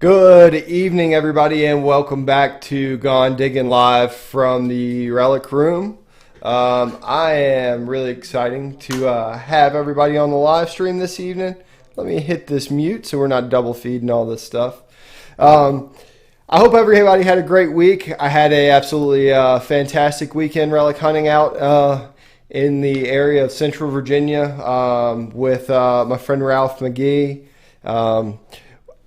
Good evening, everybody, and welcome back to Gone Diggin' Live from the Relic Room. I am really exciting to have everybody on the live stream this evening. Let me hit this mute so we're not double feeding all this stuff. Um, I hope everybody had a great week. I had a absolutely fantastic weekend relic hunting out in the area of Central Virginia with my friend Ralph McGee. Um,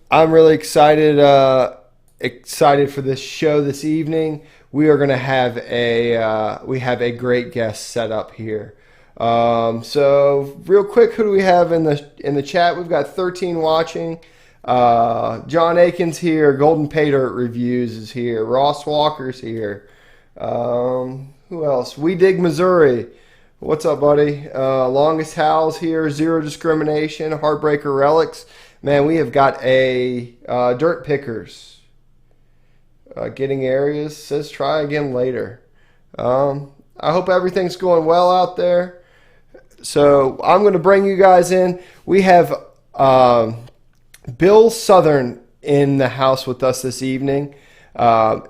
I'm really excited for this show this evening. We are going to have a great guest set up here. So real quick, who do we have in the chat? We've got 13 watching. John Aiken's here. Golden Pay Dirt Reviews is here. Ross Walker's here. Who else? We Dig Missouri. What's up, buddy? Longest Howl's here. Zero Discrimination. Heartbreaker Relics. Man, we have got a Dirt Pickers. Getting areas says try again later. I hope everything's going well out there. So I'm going to bring you guys in. We have Bill Southern in the house with us this evening. A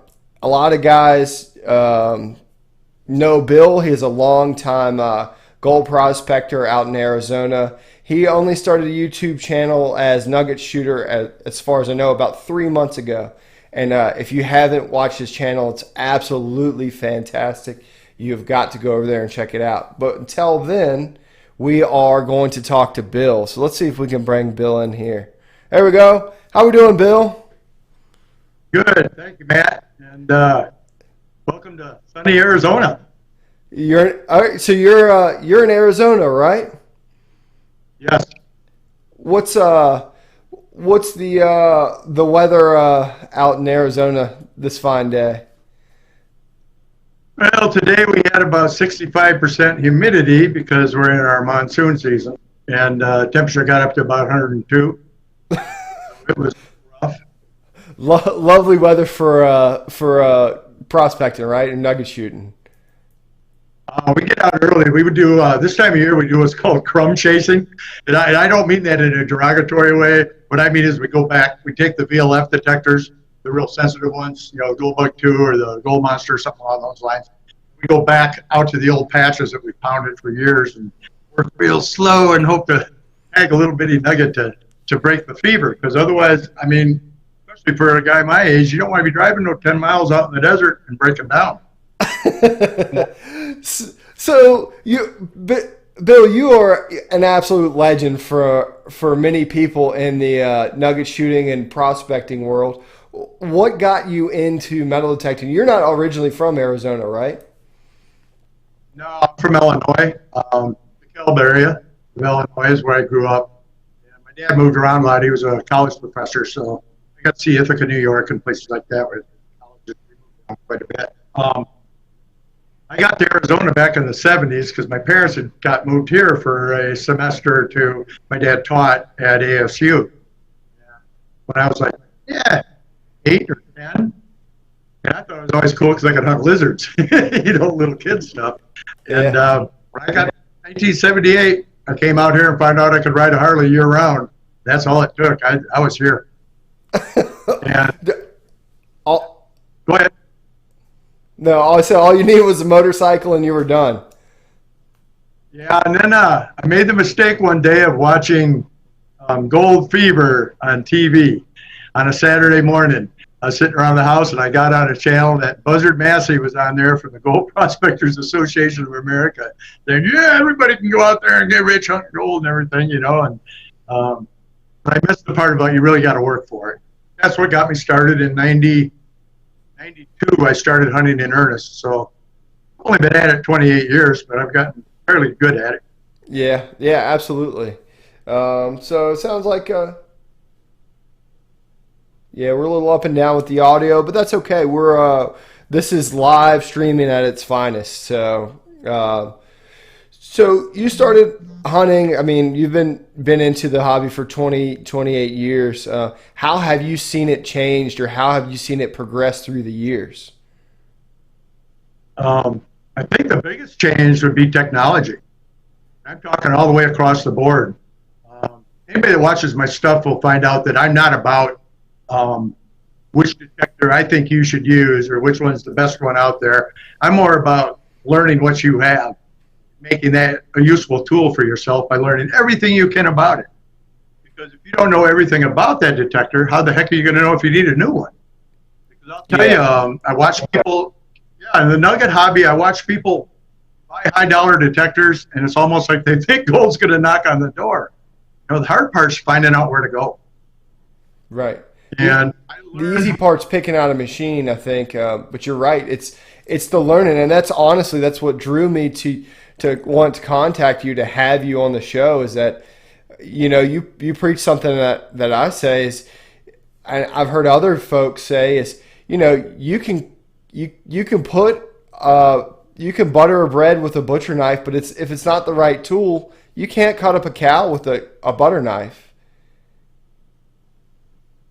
lot of guys know Bill. He is a long-time gold prospector out in Arizona. He only started a YouTube channel as Nugget Shooter, as far as I know, about 3 months ago. And if you haven't watched his channel, it's absolutely fantastic. You've got to go over there and check it out. But until then, we are going to talk to Bill. So let's see if we can bring Bill in here. There we go. How we doing, Bill? Good, thank you, Matt, and welcome to sunny Arizona. All right, so you're in Arizona, right? Yes. What's the weather out in Arizona this fine day? Well, today we had about 65% humidity because we're in our monsoon season, and temperature got up to about 102. It was rough. Lovely weather for prospecting, right, and nugget shooting. We get out early. We would do this time of year. We do what's called crumb chasing, and I don't mean that in a derogatory way. What I mean is we go back. We take the VLF detectors, the real sensitive ones, Gold Bug 2 or the Gold Monster, something along those lines. We go back out to the old patches that we pounded for years and work real slow and hope to tag a little bitty nugget to break the fever. Because otherwise, I mean, especially for a guy my age, you don't want to be driving no 10 miles out in the desert and breaking down. So Bill, you are an absolute legend for many people in the nugget shooting and prospecting world. What got you into metal detecting? You're not originally from Arizona, right? No, I'm from Illinois, the Kelb area of Illinois is where I grew up. And my dad moved around a lot. He was a college professor, so I got to see Ithaca, New York, and places like that where colleges moved around quite a bit. I got to Arizona back in the 70s because my parents had got moved here for a semester or two. My dad taught at ASU. When I was like, 8 or 10. And I thought it was always cool because I could hunt lizards, little kid stuff. Yeah. And when I got 1978, I came out here and found out I could ride a Harley year round. That's all it took. I was here. And, go ahead. No, I said all you needed was a motorcycle and you were done. Yeah, and then I made the mistake one day of watching Gold Fever on TV on a Saturday morning. I was sitting around the house and I got on a channel that Buzzard Massey was on there from the Gold Prospectors Association of America. Saying, everybody can go out there and get rich hunting gold and everything, and I missed the part about you really got to work for it. That's what got me started in 92. I started hunting in earnest. So I've only been at it 28 years, but I've gotten fairly good at it. Yeah, absolutely. So it sounds like we're a little up and down with the audio, but that's okay. This is live streaming at its finest. So you started hunting. I mean, you've been into the hobby for 28 years. How have you seen it changed, or how have you seen it progress through the years? I think the biggest change would be technology. I'm talking all the way across the board. Anybody that watches my stuff will find out that I'm not about which detector I think you should use or which one's the best one out there. I'm more about learning what you have, making that a useful tool for yourself by learning everything you can about it. Because if you don't know everything about that detector, how the heck are you going to know if you need a new one? Because I'll tell you, I watch people, in the nugget hobby, I watch people buy high-dollar detectors, and it's almost like they think gold's going to knock on the door. The hard part's finding out where to go. Right. And the easy part's picking out a machine, I think. But you're right. It's the learning, and that's what drew me to want to contact you, to have you on the show. Is that you preach something that I say is, and I've heard other folks say is, you can put you can butter a bread with a butcher knife, but if it's not the right tool, you can't cut up a cow with a butter knife.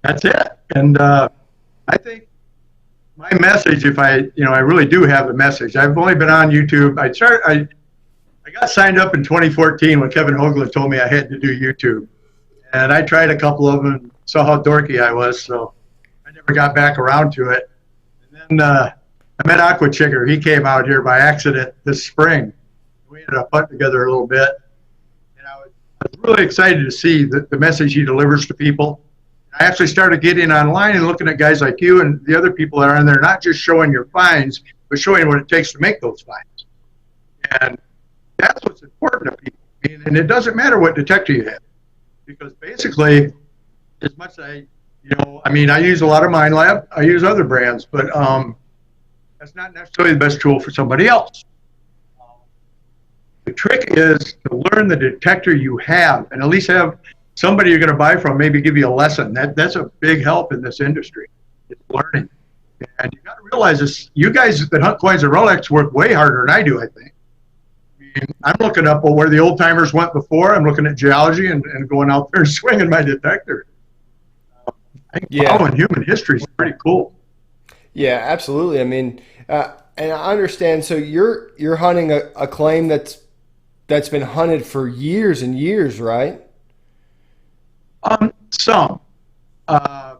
That's it. And I think my message, if I really do have a message. I've only been on YouTube. I got signed up in 2014 when Kevin Hoagland told me I had to do YouTube. And I tried a couple of them and saw how dorky I was, so I never got back around to it. And then I met Aqua Chigger. He came out here by accident this spring. We ended up putting together a little bit. And I was really excited to see the message he delivers to people. I actually started getting online and looking at guys like you and the other people that are in there, not just showing your finds, but showing what it takes to make those finds. And that's what's important to people. And it doesn't matter what detector you have, because basically, as much as I use a lot of Mind Lab, I use other brands, but that's not necessarily the best tool for somebody else. The trick is to learn the detector you have, and at least have somebody you're going to buy from maybe give you a lesson. That's a big help in this industry. It's learning. And you got to realize this, you guys that hunt coins and Rolex work way harder than I do, I think. I'm looking up where the old timers went before. I'm looking at geology and going out there and swinging my detector. I think following human history is pretty cool. Yeah, absolutely. I mean, and I understand. So you're hunting a claim that's been hunted for years and years, right? Some. I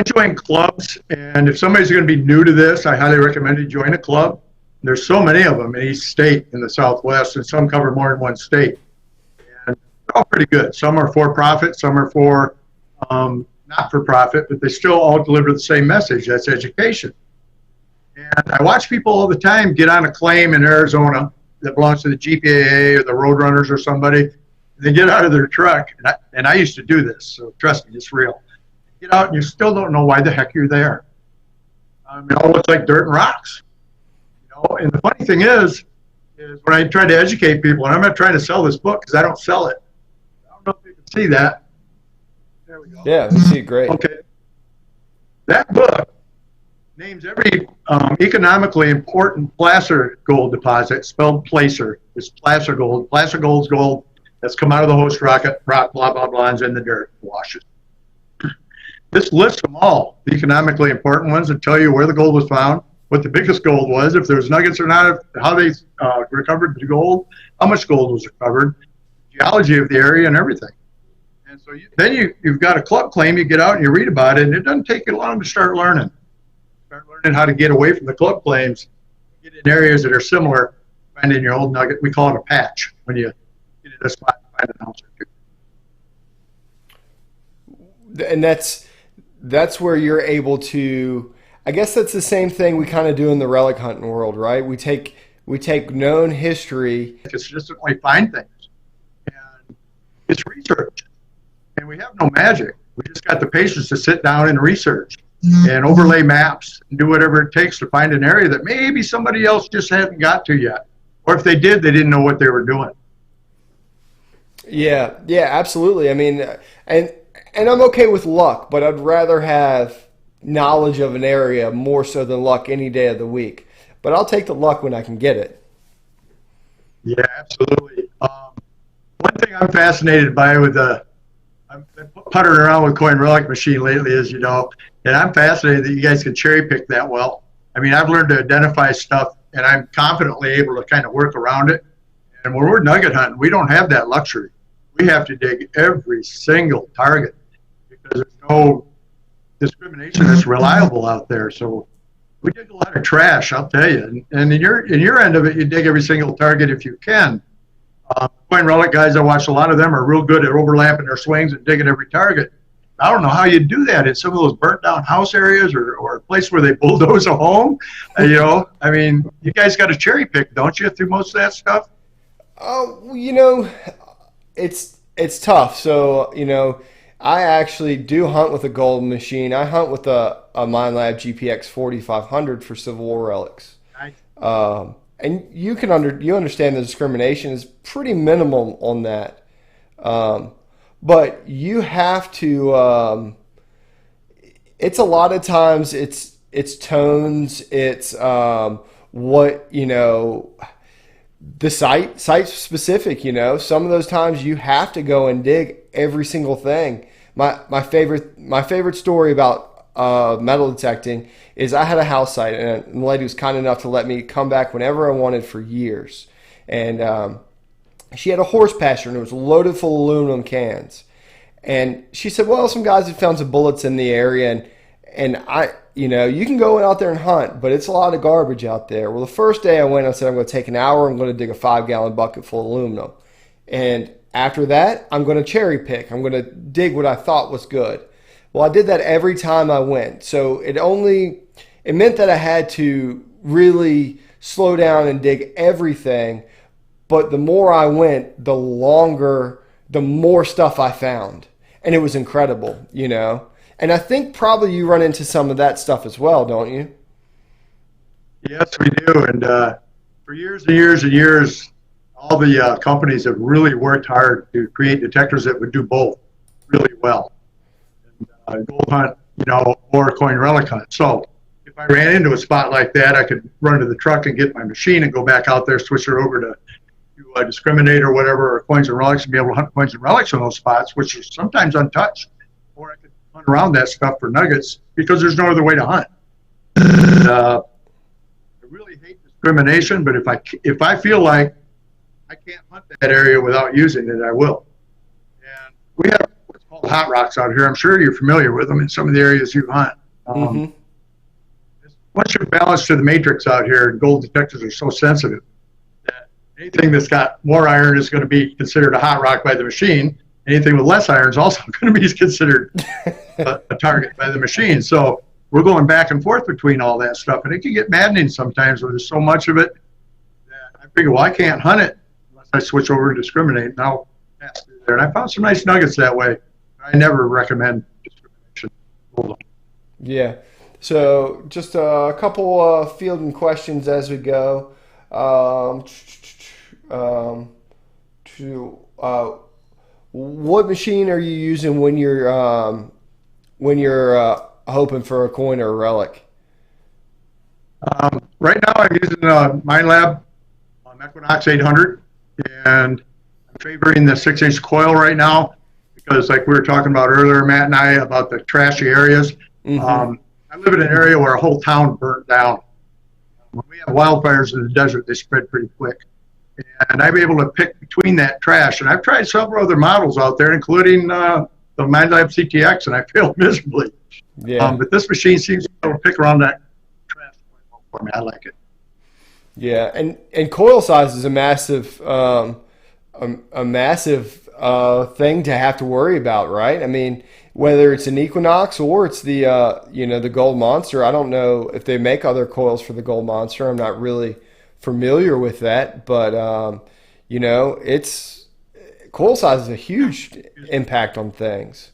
join clubs, and if somebody's going to be new to this, I highly recommend you join a club. There's so many of them in each state in the Southwest, and some cover more than one state. And they're all pretty good. Some are for profit, some are for not for profit, but they still all deliver the same message. That's education. And I watch people all the time get on a claim in Arizona that belongs to the GPAA or the Roadrunners or somebody. They get out of their truck, and I used to do this, so trust me, it's real. Get out, and you still don't know why the heck you're there. It all looks like dirt and rocks. And the funny thing is when I try to educate people, and I'm not trying to sell this book because I don't sell it. I don't know if you can see that. There we go. Yeah, we see it great. Okay. That book names every economically important placer gold deposit, spelled placer. It's placer gold. Placer gold's gold that's come out of the host rock, blah, blah, blah, and is in the dirt, washes. This lists them all, the economically important ones, and tell you where the gold was found, what the biggest gold was, if there's nuggets or not, how they recovered the gold, how much gold was recovered, geology of the area, and everything. And so then you've got a club claim, you get out and you read about it, and it doesn't take you long to start learning. Start learning how to get away from the club claims, get in areas that are similar, finding your old nugget. We call it a patch when you get in a spot and find an ounce or two. And that's where you're able to, I guess that's the same thing we kind of do in the relic hunting world, right? We take known history. Consistently find things. And it's research. And we have no magic. We just got the patience to sit down and research and overlay maps and do whatever it takes to find an area that maybe somebody else just hasn't got to yet. Or if they did, they didn't know what they were doing. Yeah, absolutely. I mean, and I'm okay with luck, but I'd rather have knowledge of an area more so than luck any day of the week. But I'll take the luck when I can get it. Yeah, absolutely. One thing I'm fascinated by I've been puttering around with coin relic machine lately, as you know, and I'm fascinated that you guys can cherry pick that well. I mean, I've learned to identify stuff, and I'm confidently able to kind of work around it. And when we're nugget hunting, we don't have that luxury. We have to dig every single target. because there's no discrimination that's reliable out there. So we dig a lot of trash, I'll tell you. And in your end of it, you dig every single target if you can. Point relic guys, I watch a lot of them are real good at overlapping their swings and digging every target. I don't know how you do that in some of those burnt down house areas or a place where they bulldoze a home. I mean, you guys got to cherry pick, don't you, through most of that stuff? Oh, it's tough. So, I actually do hunt with a gold machine. I hunt with a MineLab GPX 4500 for Civil War relics. Nice. And you understand the discrimination is pretty minimal on that. But you have to. It's a lot of times it's tones. It's what the site specific. Some of those times you have to go and dig every single thing. My favorite story about metal detecting is I had a house site, and the lady was kind enough to let me come back whenever I wanted for years. And she had a horse pasture, and it was loaded full of aluminum cans. And she said, well, some guys had found some bullets in the area, and I, you can go out there and hunt, but it's a lot of garbage out there. Well, the first day I went, I said, I'm going to take an hour. I'm going to dig a 5-gallon bucket full of aluminum. And after that, I'm going to cherry pick. I'm going to dig what I thought was good. Well, I did that every time I went. So it meant that I had to really slow down and dig everything. But the more I went, the more stuff I found. And it was incredible, And I think probably you run into some of that stuff as well, don't you? Yes, we do. And for years and years and years, all the companies have really worked hard to create detectors that would do both really well. And, gold hunt, or coin relic hunt. So if I ran into a spot like that, I could run to the truck and get my machine and go back out there, switch it over to a discriminate or whatever, or coins and relics, and be able to hunt coins and relics in those spots, which are sometimes untouched. Or I could hunt around that stuff for nuggets because there's no other way to hunt. And, I really hate discrimination, but if I feel like I can't hunt that area without using it, I will. And we have what's called hot rocks out here. I'm sure you're familiar with them in some of the areas you hunt. Once you're balanced to the matrix out here, gold detectors are so sensitive that anything that's got more iron is going to be considered a hot rock by the machine. Anything with less iron is also going to be considered a target by the machine. So we're going back and forth between all that stuff, and it can get maddening sometimes when there's so much of it that I figure, well, I can't hunt it unless I switch over to discriminate. And I'll pass through there. And I found some nice nuggets that way. I never recommend discrimination. Hold on. Yeah. So just a couple fielding questions as we go. What machine are you using when you're hoping for a coin or a relic? Right now I'm using MineLab Equinox 800, and I'm favoring the 6-inch coil right now because, like we were talking about earlier, Matt and I, about the trashy areas. I live in an area where a whole town burnt down. When we have wildfires in the desert, they spread pretty quick. And I'm able to pick between that trash. And I've tried several other models out there, including the MineLab CTX, and I failed miserably. Yeah. But this machine seems to be able to pick around that trash for me. I like it. Yeah, and coil size is a massive thing to have to worry about, right? I mean, whether it's an Equinox or it's the the Gold Monster. I don't know if they make other coils for the Gold Monster. I'm not really familiar with that, but it's coil size is a huge impact on things.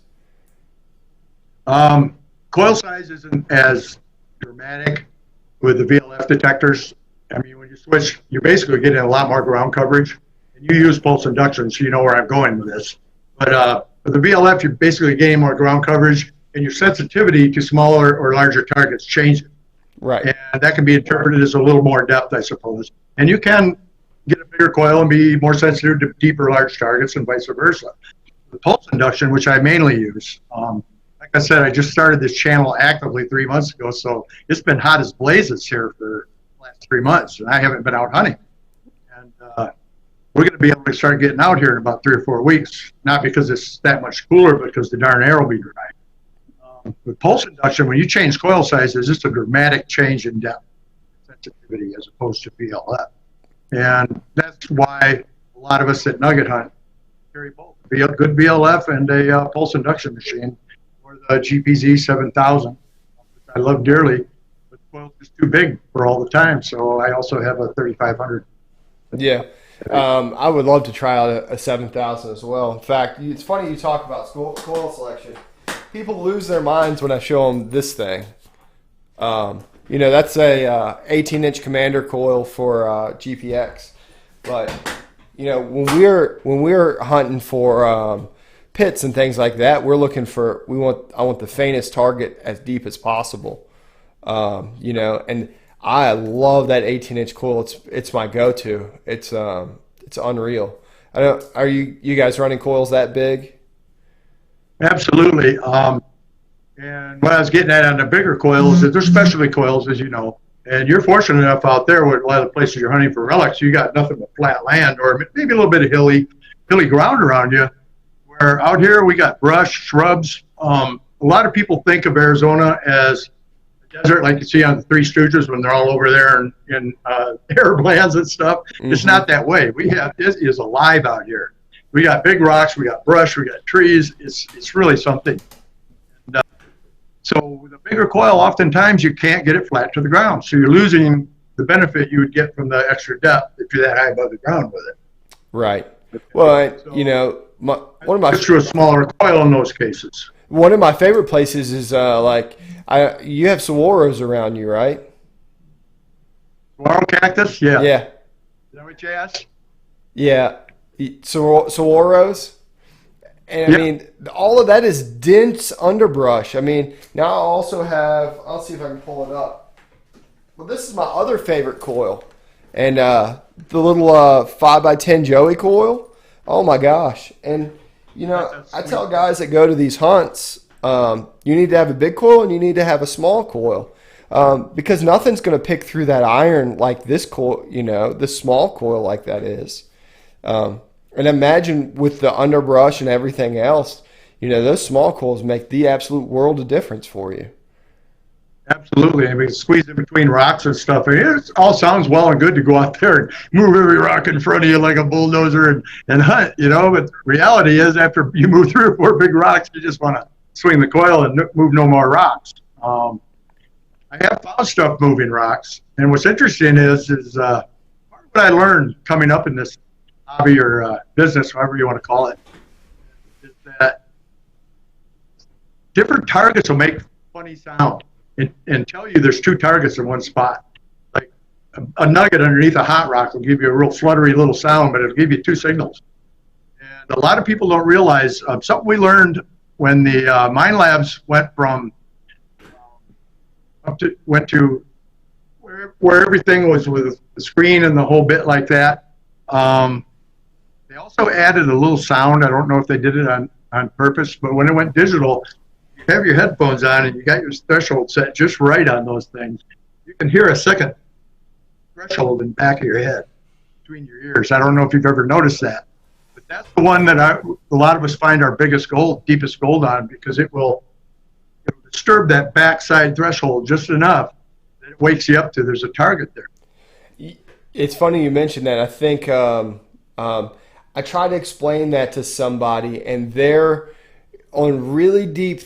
Coil size isn't as dramatic with the VLF detectors. I mean, when you switch, you're basically getting a lot more ground coverage. And you use pulse induction, so you know where I'm going with this. But with the VLF, you're basically getting more ground coverage, and your sensitivity to smaller or larger targets changes. Right. And that can be interpreted as a little more depth, I suppose. And you can get a bigger coil and be more sensitive to deeper, large targets and vice versa. The pulse induction, which I mainly use, like I said, I just started this channel actively 3 months ago, so it's been hot as blazes here for the last 3 months, and I haven't been out hunting. And we're going to be able to start getting out here in about 3 or 4 weeks, not because it's that much cooler, but because the darn air will be dry. With pulse induction, when you change coil size, there's just a dramatic change in depth sensitivity as opposed to BLF. And that's why a lot of us that nugget hunt carry both. Be a good BLF and a pulse induction machine, or the GPZ 7000, which I love dearly, but the coil's just too big for all the time. So I also have a 3500. Yeah. I would love to try out a 7000 as well. In fact, it's funny you talk about coil selection. People lose their minds when I show them this thing. That's a 18-inch commander coil for GPX. But when we're hunting for pits and things like that, we're looking for I want the faintest target as deep as possible. And I love that 18-inch coil. It's my go-to. It's unreal. Are you guys running coils that big? Absolutely. And what I was getting at on the bigger coils is they're specialty coils, as you know. And you're fortunate enough out there with a lot of the places you're hunting for relics, you got nothing but flat land or maybe a little bit of hilly ground around you. Where out here we got brush, shrubs. A lot of people think of Arizona as a desert, like you see on the Three Stooges when they're all over there in Arab lands and stuff. Mm-hmm. It's not that way. It is alive out here. We got big rocks, we got brush, we got trees. It's really something. And, so with a bigger coil, oftentimes you can't get it flat to the ground. So you're losing the benefit you would get from the extra depth if you're that high above the ground with it. Right. Well, just through a smaller coil in those cases. One of my favorite places is you have saguaros around you, right? Saguaro cactus, yeah. Yeah. Is that what you asked? Yeah. Saguaros. And I mean, all of that is dense underbrush. I mean, now I also have, I'll see if I can pull it up. Well, this is my other favorite coil. And the little 5x10 Joey coil. Oh my gosh. And, I tell guys that go to these hunts, you need to have a big coil and you need to have a small coil. Because nothing's going to pick through that iron like this coil, this small coil like that is. And imagine with the underbrush and everything else, those small coils make the absolute world of difference for you. Absolutely. I mean, squeeze in between rocks and stuff. I mean, it all sounds well and good to go out there and move every rock in front of you like a bulldozer and hunt, But the reality is after you move 3 or 4 big rocks, you just want to swing the coil and move no more rocks. I have found stuff moving rocks. And what's interesting is part of what I learned coming up in this hobby or business, however you want to call it, is that different targets will make funny sound and tell you there's 2 targets in one spot. Like a nugget underneath a hot rock will give you a real fluttery little sound, but it'll give you 2 signals. And a lot of people don't realize something we learned when the mine labs went to where everything was with the screen and the whole bit like that. They also added a little sound. I don't know if they did it on purpose, but when it went digital, you have your headphones on and you got your threshold set just right on those things. You can hear a second threshold in the back of your head between your ears. I don't know if you've ever noticed that, but that's the one that a lot of us find our biggest gold, deepest gold on, because it'll disturb that backside threshold just enough that it wakes you up to there's a target there. It's funny you mentioned that. I think I try to explain that to somebody, and they're on really deep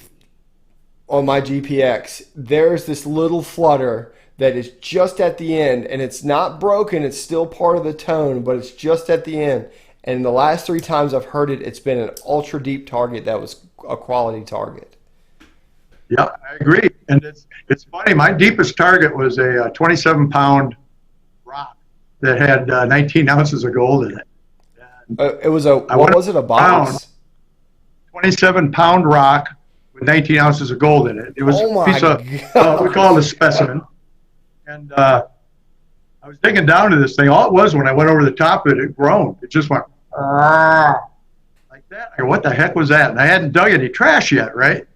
on my GPX. There's this little flutter that is just at the end, and it's not broken. It's still part of the tone, but it's just at the end. And the last 3 times I've heard it, it's been an ultra deep target that was a quality target. Yeah, I agree. And it's funny. My deepest target was a 27-pound rock that had 19 ounces of gold in it. It was a box? 27-pound rock with 19 ounces of gold in it. It was a piece of, we call it a specimen. And I was digging down to this thing. All it was when I went over the top of it, it groaned. It just went like that. I go, what the heck was that? And I hadn't dug any trash yet, right?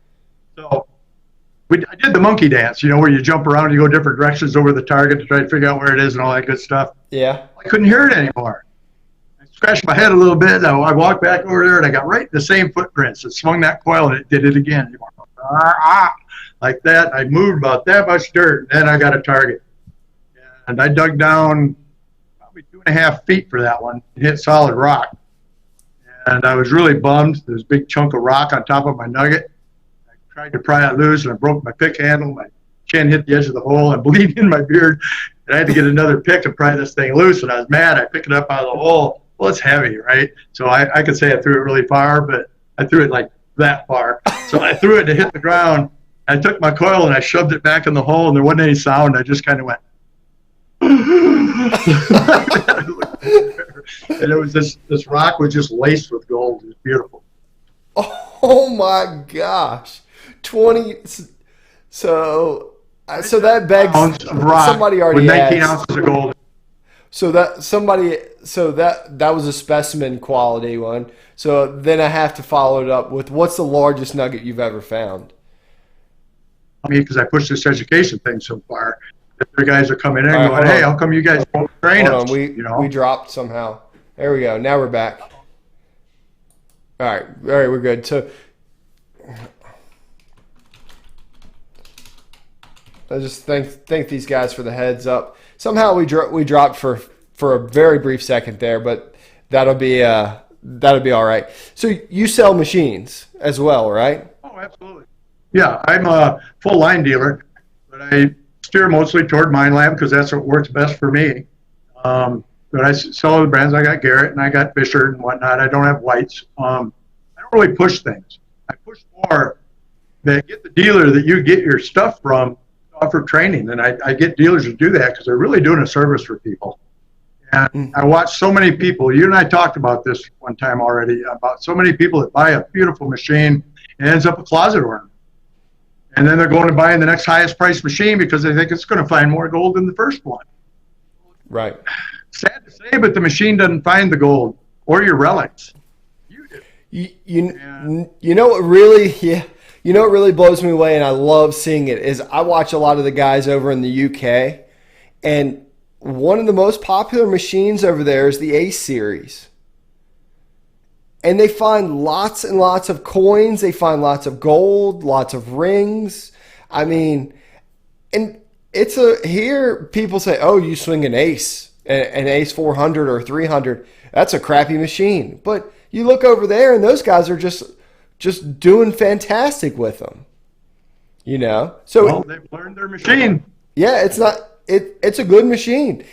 So I did the monkey dance, where you jump around, you go different directions over the target to try to figure out where it is and all that good stuff. Yeah. I couldn't hear it anymore. Scratched my head a little bit. I walked back over there, and I got right in the same footprints. It swung that coil, and it did it again. like that. I moved about that much dirt, and then I got a target. And I dug down probably 2.5 feet for that one, and hit solid rock. And I was really bummed. There was a big chunk of rock on top of my nugget. I tried to pry it loose, and I broke my pick handle. My chin hit the edge of the hole, and bleeding in my beard. And I had to get another pick to pry this thing loose, and I was mad. I picked it up out of the hole. Well, it's heavy, right? So I could say I threw it really far, but I threw it like that far. So I threw it to hit the ground. I took my coil and I shoved it back in the hole, and there wasn't any sound. I just kind of went. And it was this rock was just laced with gold. It was beautiful. Oh my gosh, 20. So that begs somebody already with 19 asked, ounces of gold. So that was a specimen quality one. So then I have to follow it up with, what's the largest nugget you've ever found? I mean, because I pushed this education thing so far, the guys are coming in and going, "Hey, how come you guys won't train us?" We dropped somehow. There we go. Now we're back. All right, we're good. So I just thank these guys for the heads up. Somehow we dropped for a very brief second there, but that'll be all right. So you sell machines as well, right? Oh, absolutely. Yeah, I'm a full line dealer, but I steer mostly toward Minelab because that's what works best for me. But I sell other brands. I got Garrett and I got Fisher and whatnot. I don't have Whites. I don't really push things. I push more that get the dealer that you get your stuff from offer training, and I get dealers to do that because they're really doing a service for people. And I watch so many people. You and I talked about this one time already, about so many people that buy a beautiful machine and ends up a closet ornament. And then they're going to buy the next highest priced machine because they think it's going to find more gold than the first one. Right. Sad to say, but the machine doesn't find the gold or your relics. You do. You know what really, you know what really blows me away, and I love seeing it, is I watch a lot of the guys over in the UK, and one of the most popular machines over there is the Ace series. And they find lots and lots of coins. They find lots of gold, lots of rings. I mean, and here people say, oh, you swing an Ace 400 or 300. That's a crappy machine. But you look over there and those guys are just doing fantastic with them. You know? So they've learned their machine. Yeah, it's a good machine.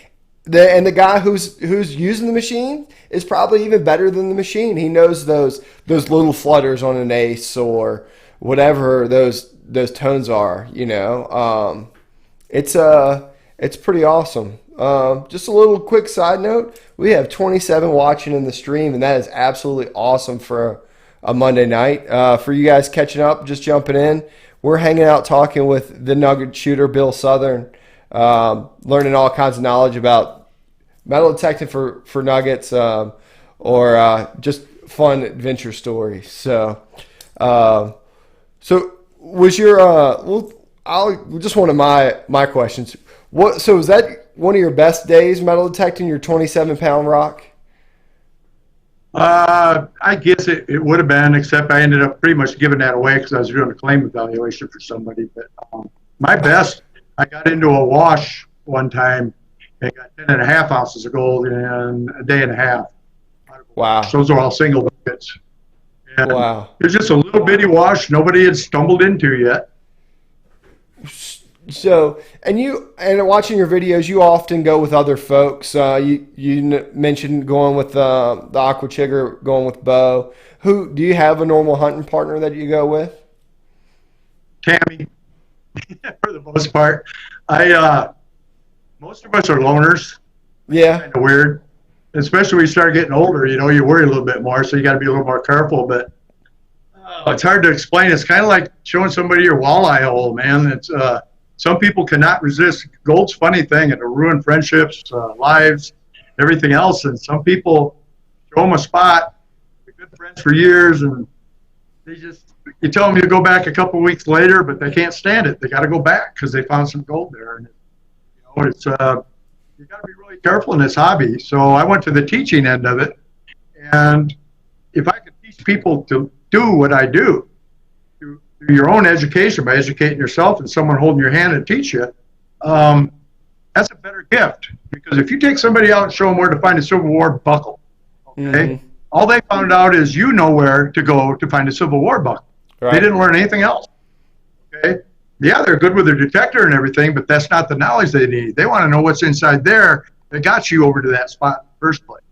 The guy who's using the machine is probably even better than the machine. He knows those little flutters on an Ace or whatever those tones are. You know, it's pretty awesome. Just a little quick side note: we have 27 watching in the stream, and that is absolutely awesome for a Monday night. For you guys catching up, just jumping in, we're hanging out talking with the Nugget Shooter, Bill Southern. Learning all kinds of knowledge about metal detecting for nuggets, or just fun adventure stories. So was your just one of my questions. So is that one of your best days metal detecting, your 27-pound rock? I guess it would have been, except I ended up pretty much giving that away because I was doing a claim evaluation for somebody. But my best. I got into a wash one time and got 10.5 ounces of gold in a day and a half. Wow. Those are all single nuggets. And wow. It was just a little bitty wash nobody had stumbled into yet. So, and watching your videos, you often go with other folks. You mentioned going with the Aqua Chigger, going with Bo. Do you have a normal hunting partner that you go with? Tammy. For the most part, most of us are loners. Yeah, kind of weird, especially when you start getting older. You know, you worry a little bit more, so you got to be a little more careful. But it's hard to explain. It's kind of like showing somebody your walleye hole, man. It's some people cannot resist. Gold's a funny thing, and it'll ruin friendships, lives, everything else. And some people show them a spot, they're good friends for years, and you tell them you go back a couple of weeks later, but they can't stand it. They got to go back because they found some gold there. And it's you got to be really careful in this hobby. So I went to the teaching end of it, and if I could teach people to do what I do, to through your own education by educating yourself and someone holding your hand and teach you, that's a better gift. Because if you take somebody out and show them where to find a Civil War buckle, okay, all they found out is you know where to go to find a Civil War buckle. Right. They didn't learn anything else. Okay, yeah, they're good with their detector and everything, but that's not the knowledge they need. They want to know what's inside there that got you over to that spot in the first place.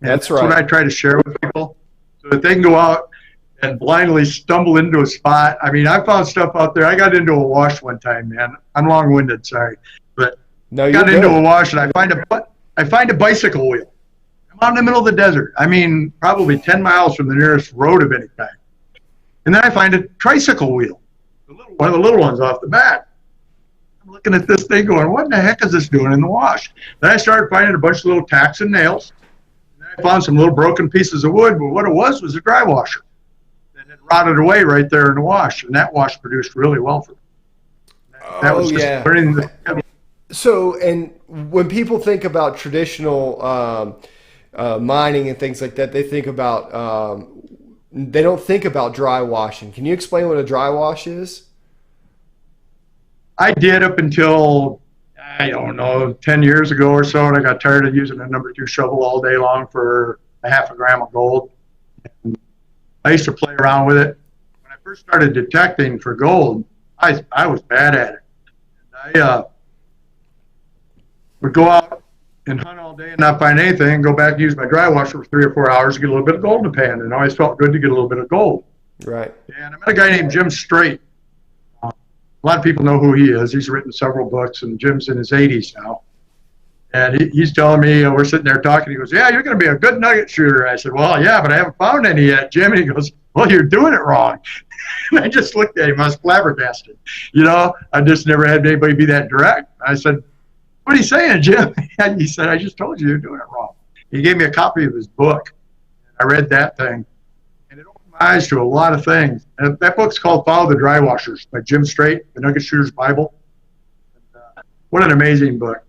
And that's right. What I try to share with people, so that they can go out and blindly stumble into a spot. I mean, I found stuff out there. I got into a wash one time, man. I'm long-winded, sorry, but I got into a wash and I find a bicycle wheel. I'm out in the middle of the desert. I mean, probably 10 miles from the nearest road of any kind. And then I find a tricycle wheel, one of the little ones off the back. I'm looking at this thing going, what in the heck is this doing in the wash? Then I started finding a bunch of little tacks and nails. And I found some little broken pieces of wood, but what it was a dry washer that had rotted away right there in the wash. And that wash produced really well for me. That was just learning the. So, and when people think about traditional mining and things like that, they think about they don't think about dry washing. Can you explain what a dry wash is? I did up until, I don't know, 10 years ago or so, and I got tired of using a number 2 shovel all day long for a half a gram of gold. And I used to play around with it. When I first started detecting for gold, I was bad at it. And I would go out and hunt all day and not find anything, and go back and use my dry washer for 3 or 4 hours to get a little bit of gold in the pan. And it always felt good to get a little bit of gold. Right. And I met a guy named Jim Strait. A lot of people know who he is. He's written several books, and Jim's in his 80s now. And he's telling me, we're sitting there talking. He goes, yeah, you're going to be a good nugget shooter. I said, well, yeah, but I haven't found any yet, Jim. And he goes, well, you're doing it wrong. And I just looked at him. I was flabbergasted. You know, I just never had anybody be that direct. I said, what are you saying, Jim? And he said, I just told you you're doing it wrong. He gave me a copy of his book. I read that thing, and it opened my eyes to a lot of things. And that book's called Follow the Dry Washers by Jim Strait, the Nugget Shooter's Bible. And, what an amazing book.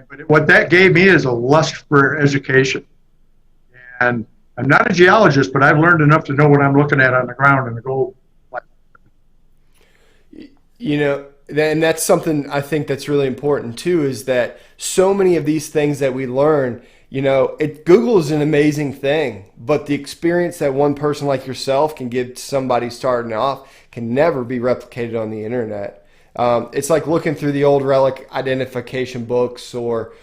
But what that gave me is a lust for education. And I'm not a geologist, but I've learned enough to know what I'm looking at on the ground in the gold. You know, and that's something I think that's really important too, is that so many of these things that we learn, you know, Google is an amazing thing, but the experience that one person like yourself can give to somebody starting off can never be replicated on the internet. It's like looking through the old relic identification books, or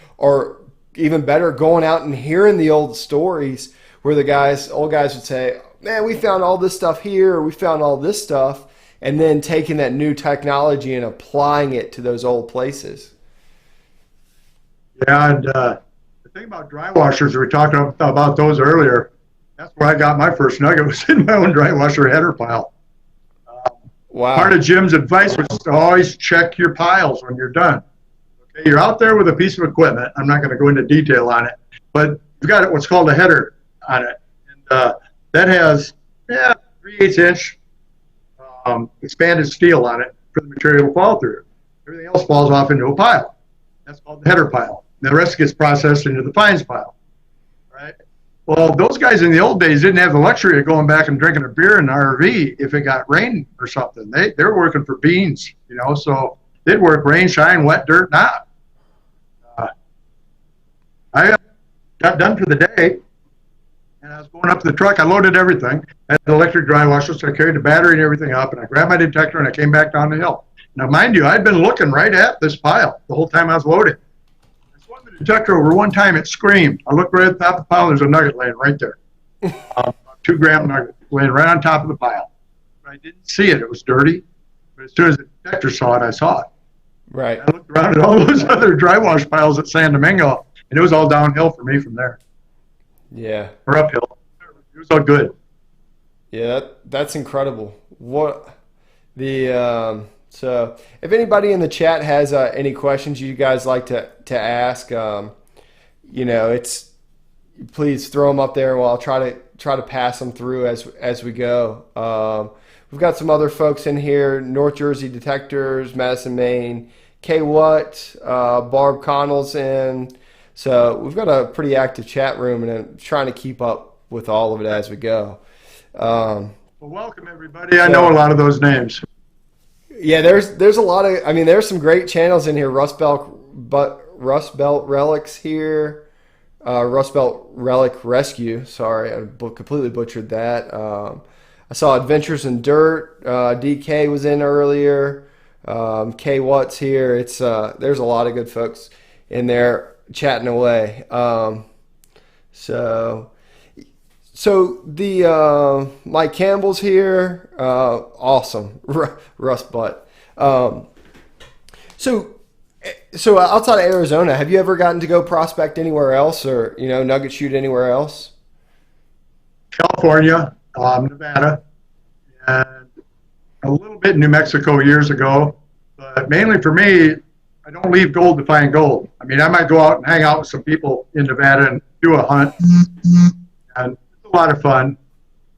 even better, going out and hearing the old stories where old guys would say, man, we found all this stuff here, or we found all this stuff. And then taking that new technology and applying it to those old places. Yeah, and the thing about dry washers, we were talking about those earlier. That's where I got my first nugget, was in my own dry washer header pile. Wow. Part of Jim's advice was to always check your piles when you're done. Okay, you're out there with a piece of equipment. I'm not going to go into detail on it, but you've got what's called a header on it. And that has 3/8 inch expanded steel on it for the material to fall through. Everything else falls off into a pile. That's called the header pile. The rest gets processed into the fines pile, right? Well, those guys in the old days didn't have the luxury of going back and drinking a beer in the RV if it got rain or something. They were working for beans, you know, so they'd work rain, shine, wet, dirt, not. I got done for the day, and I was going up to the truck. I loaded everything. I had an electric dry washer, so I carried the battery and everything up, and I grabbed my detector, and I came back down the hill. Now, mind you, I'd been looking right at this pile the whole time I was loading. I swung the detector over one time. It screamed. I looked right at the top of the pile. There's a nugget laying right there. 2-gram nugget laying right on top of the pile. But I didn't see it. It was dirty. But as soon as the detector saw it, I saw it. Right. I looked around at all those other dry wash piles at San Domingo, and it was all downhill for me from there. Yeah. Or uphill. It was all good. Yeah, that's incredible. So if anybody in the chat has any questions you guys like to ask, you know, please throw them up there, and I'll try to pass them through as we go. We've got some other folks in here: North Jersey Detectors, Madison, Maine, K. Watt, Barb Connell's in. So we've got a pretty active chat room, and I'm trying to keep up with all of it as we go. Well, welcome everybody. I know a So lot of those names. yeah, there's a lot of. I mean, there's some great channels in here. Rust Belt Relics here. Rust Belt Relic Rescue. Sorry, completely butchered that. I saw Adventures in Dirt. DK was in earlier. K Watts here. It's there's a lot of good folks in there chatting away. So so the Mike Campbell's here. Awesome, Rust Butt. Um, so so outside of Arizona, have you ever gotten to go prospect anywhere else, or nugget shoot anywhere else? California, Nevada, and a little bit in New Mexico years ago. But mainly for me, I don't leave gold to find gold. I mean, I might go out and hang out with some people in Nevada and do a hunt, and it's a lot of fun.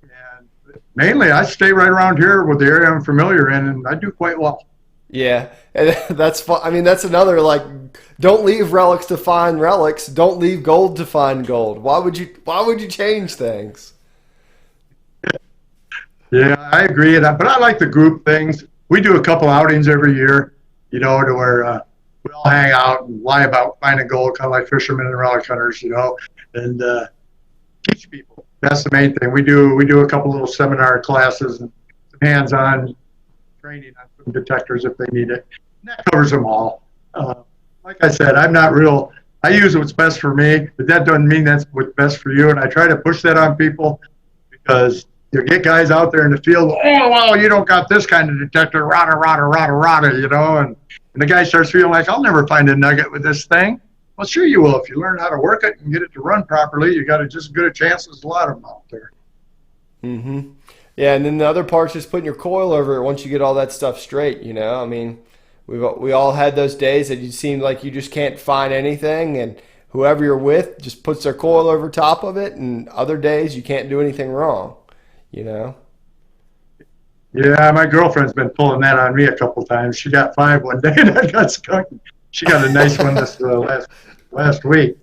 And mainly, I stay right around here with the area I'm familiar in, and I do quite well. Yeah, and that's fun. I mean, that's another like, don't leave relics to find relics. Don't leave gold to find gold. Why would you? Why would you change things? Yeah, I agree. But I like the group things. We do a couple outings every year, to where we all hang out and lie about finding gold, kind of like fishermen and relic hunters, and teach people. That's the main thing. We do a couple little seminar classes and some hands-on training on some detectors if they need it. And that covers them all. Like I said, I'm not real. I use what's best for me, but that doesn't mean that's what's best for you. And I try to push that on people because you get guys out there in the field. Oh, well, you don't got this kind of detector. Rada, rada, rada, rada. And the guy starts feeling like I'll never find a nugget with this thing. Well, sure you will. If you learn how to work it and get it to run properly, you got just as good a chance as a lot of them out there. Mm-hmm. Yeah, and then the other part's just putting your coil over it once you get all that stuff straight. I mean, we all had those days that you seem like you just can't find anything, and whoever you're with just puts their coil over top of it, and other days you can't do anything wrong. You know. Yeah, my girlfriend's been pulling that on me a couple times. She got 5 one day, and I got skunked. She got a nice one this last week.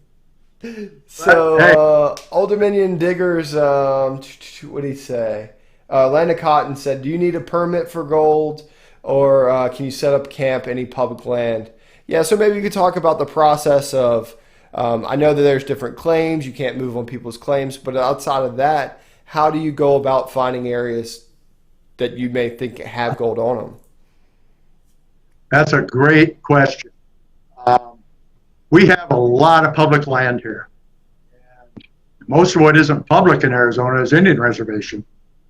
But, So, hey, Old Dominion Diggers, what did he say? Landon Cotton said, "Do you need a permit for gold, or can you set up camp any public land?" Yeah, so maybe you could talk about the process of. I know that there's different claims. You can't move on people's claims, but outside of that, how do you go about finding areas that you may think have gold on them? that's a great question. Um, we have a lot of public land here. And most of what isn't public in Arizona is Indian reservation,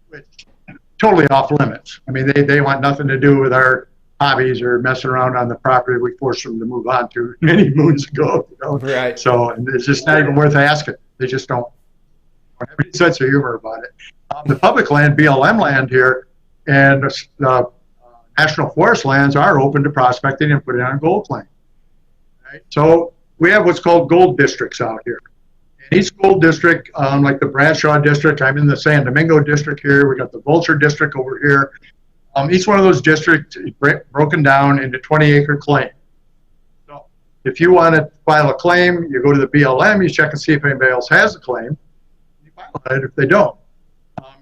which is totally off limits. I mean, they want nothing to do with our hobbies or messing around on the property we forced them to move on to many moons ago. Right. So and it's just not even worth asking. They just don't have any sense of humor about it. The public land, BLM land here, and national forest lands are open to prospecting and putting on gold claim. Right? So we have what's called gold districts out here. And each gold district, like the Bradshaw district, I'm in the San Domingo district here. We got the Vulture district over here. Each one of those districts is broken down into 20-acre claims. So if you want to file a claim, you go to the BLM, you check and see if anybody else has a claim. You file it if they don't.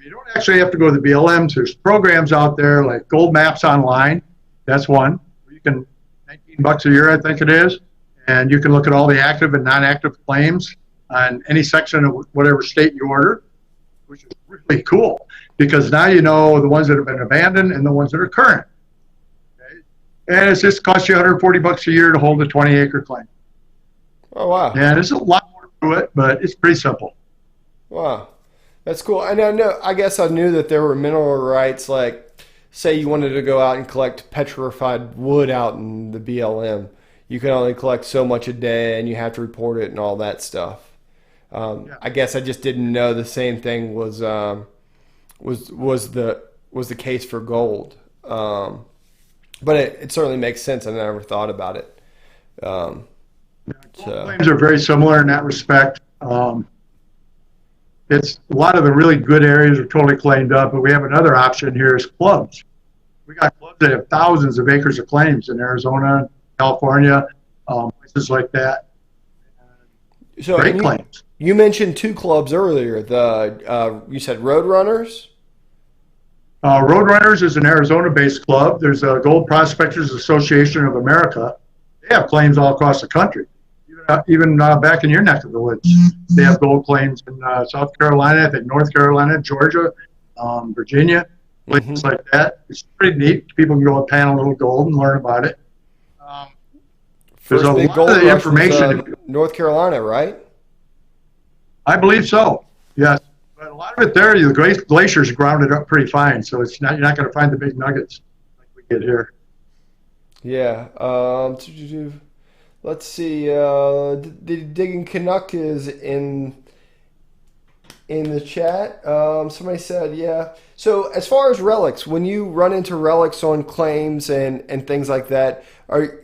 You don't actually have to go to the BLM. There's programs out there like Gold Maps Online. That's one. You can, $19 a year, I think it is, and you can look at all the active and non-active claims on any section of whatever state you order, which is really cool because now you know the ones that have been abandoned and the ones that are current. Okay? And it just costs you $140 a year to hold a 20-acre claim. Oh wow. And there's a lot more to it, but it's pretty simple. Wow. That's cool. And I guess I knew that there were mineral rights, like say you wanted to go out and collect petrified wood out in the BLM. You can only collect so much a day and you have to report it and all that stuff. Yeah. I guess I just didn't know the same thing was the case for gold. But it certainly makes sense. I never thought about it. Gold So claims are very similar in that respect. It's a lot of the really good areas are totally claimed up, but we have another option here is clubs. We got clubs that have thousands of acres of claims in Arizona, California, places like that. so Great and claims. you mentioned two clubs earlier. The you said Roadrunners. Roadrunners is an Arizona-based club. There's a Gold Prospectors Association of America. They have claims all across the country. Even back in your neck of the woods, they have gold claims in South Carolina, I think North Carolina, Georgia, Virginia, places Mm-hmm. like that. It's pretty neat. People can go and pan a little gold and learn about it. Um, there's a First big lot of gold the rush was information. North Carolina, right? I believe so. Yes, but a lot of it there, the glaciers grounded up pretty fine, so it's not you're not going to find the big nuggets like we get here. Yeah. Let's see. The Diggin Canuck is in the chat. Somebody said, yeah. So as far as relics, when you run into relics on claims and things like that,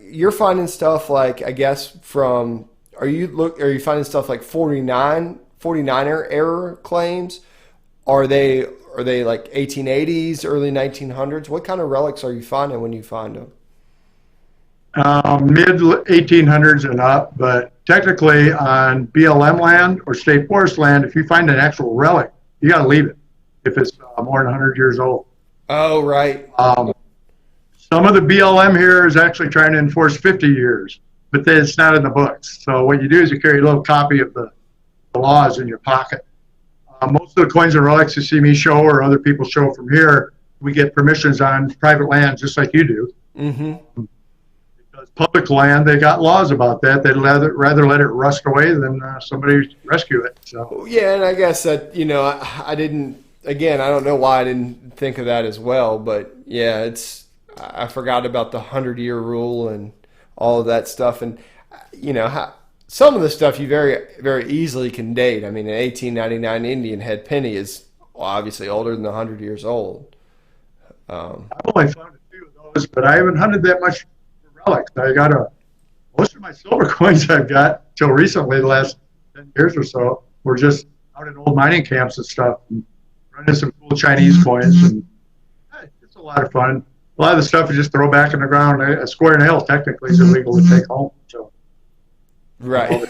you're finding stuff like I guess from are you finding stuff like 49er era claims? Are they like 1880s, early 1900s? What kind of relics are you finding when you find them? Mid 1800s and up, but technically on BLM land or state forest land, if you find an actual relic, you got to leave it if it's more than 100 years old. Oh, right. Um, some of the BLM here is actually trying to enforce 50 years, but then it's not in the books. So what you do is you carry a little copy of the laws in your pocket. Most of the coins and relics you see me show or other people show from here, we get permissions on private land just like you do. Mm-hmm. Because public land, they got laws about that. They'd rather let it rust away than somebody rescue it. So Yeah, and I guess that I didn't. Again, I don't know why I didn't think of that as well, but yeah, I forgot about the 100-year rule and all of that stuff, and some of the stuff you very very easily can date. I mean, an 1899 Indian head penny is obviously older than 100 years old. Um, I've only found a few of those, but I haven't hunted that much for relics. I got most of my silver coins I've got till recently, the last 10 years or so, were just out in old mining camps and stuff, and running some cool Chinese coins, and it's a lot of fun. A lot of the stuff is just throw back in the ground. A square nail technically is illegal to take home. So, right.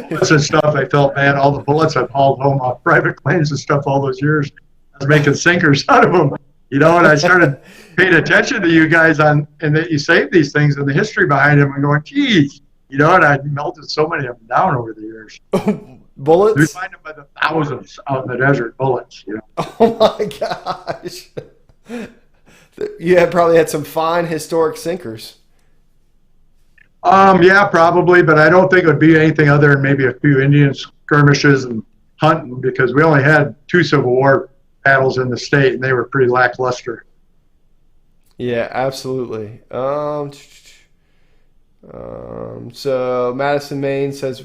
bullets and stuff, I felt bad. All the bullets I've hauled home off private claims and stuff all those years. I was making sinkers out of them, and I started paying attention to you guys and that you saved these things and the history behind them and going, geez, and I melted so many of them down over the years. We Bullets. find them by the thousands out in the desert, bullets. Oh my gosh. You had probably had some fine historic sinkers. Yeah, probably, but I don't think it would be anything other than maybe a few Indian skirmishes and hunting because we only had 2 Civil War battles in the state and they were pretty lackluster. Yeah, absolutely. So Madison, Maine says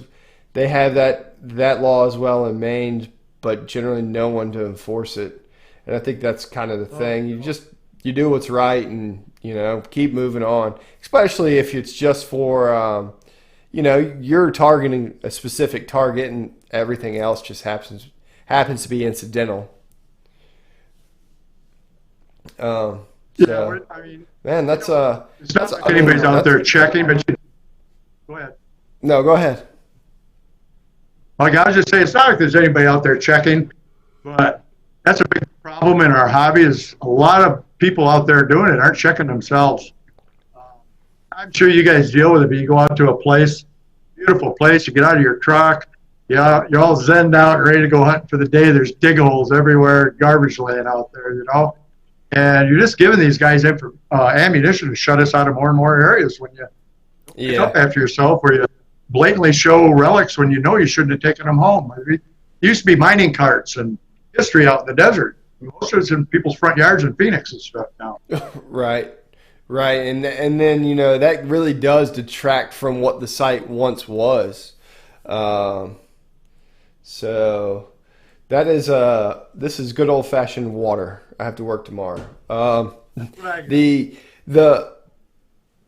they have that law as well in Maine, but generally no one to enforce it. And I think that's kind of the thing. You do what's right and keep moving on. Especially if it's just for you're targeting a specific target and everything else just happens to be incidental. So I mean, man, that's it's not like anybody's out there checking, but go ahead. No, go ahead. Like I was just saying, it's not like there's anybody out there checking, but that's a big problem in our hobby is a lot of people out there doing it aren't checking themselves. I'm sure you guys deal with it, but you go out to a place, beautiful place, you get out of your truck, yeah, you're all zenned out, ready to go hunting for the day. There's dig holes everywhere, garbage laying out there. And you're just giving these guys ammunition to shut us out of more and more areas when you pick up after yourself, where you blatantly show relics when you shouldn't have taken them home. It used to be mining carts and history out in the desert. Most of it's in people's front yards in Phoenix and stuff now. Right. And then that really does detract from what the site once was. So that is this is good old fashioned water. I have to work tomorrow.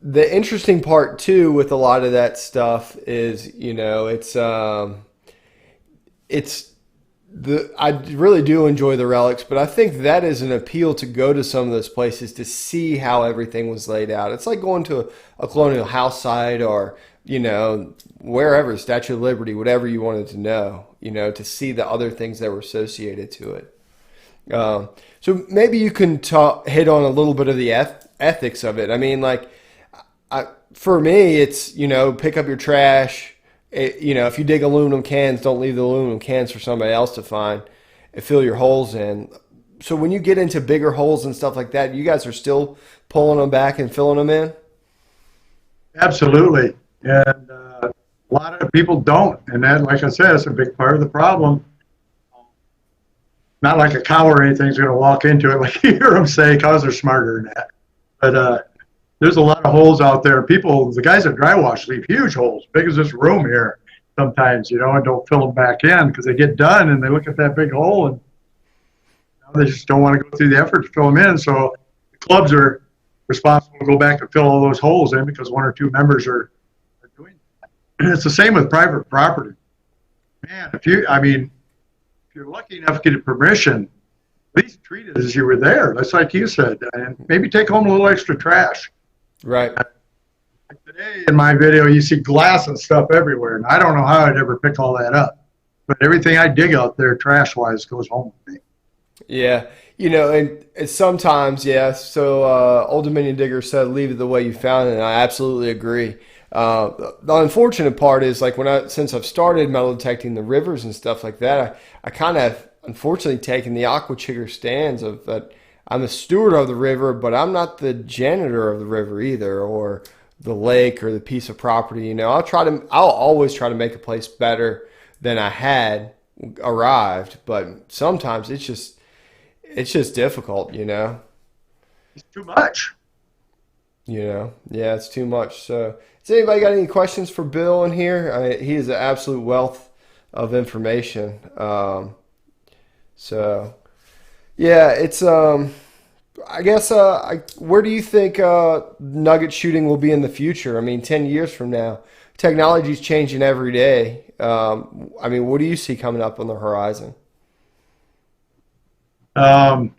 The interesting part too with a lot of that stuff is I really do enjoy the relics, but I think that is an appeal to go to some of those places to see how everything was laid out. It's like going to a colonial house site or, wherever, Statue of Liberty, whatever you wanted to know, to see the other things that were associated to it. So So maybe you can hit on a little bit of the ethics of it. I mean, like, for me, it's, pick up your trash. If you dig aluminum cans, don't leave the aluminum cans for somebody else to find and fill your holes in. So when you get into bigger holes and stuff like that, you guys are still pulling them back and filling them in? Absolutely. And a lot of people don't. And that, like I said, it's a big part of the problem. Not like a cow or anything's going to walk into it like you hear them say, cows are smarter than that. But there's a lot of holes out there. People, the guys at dry wash leave huge holes, big as this room here sometimes, and don't fill them back in because they get done and they look at that big hole and they just don't want to go through the effort to fill them in. So the clubs are responsible to go back and fill all those holes in because one or two members are doing that. And it's the same with private property. Man, if you're lucky enough to get permission, at least treat it as you were there. That's like you said. And maybe take home a little extra trash. Right. Like today in my video, you see glass and stuff everywhere. And I don't know how I'd ever pick all that up. But everything I dig out there trash-wise goes home with me. Yeah. And sometimes, yeah. So Old Dominion Digger said, leave it the way you found it. And I absolutely agree. The unfortunate part is, like, since I've started metal detecting the rivers and stuff like that, I kind of unfortunately taken the aqua chigger stance of that I'm a steward of the river, but I'm not the janitor of the river either, or the lake or the piece of property. I'll always try to make a place better than I had arrived, but sometimes it's just difficult. It's too much. Yeah, it's too much. So, has anybody got any questions for Bill in here? He is an absolute wealth of information. So, yeah, it's I guess where do you think nugget shooting will be in the future? I mean, 10 years from now, technology's changing every day. What do you see coming up on the horizon? I've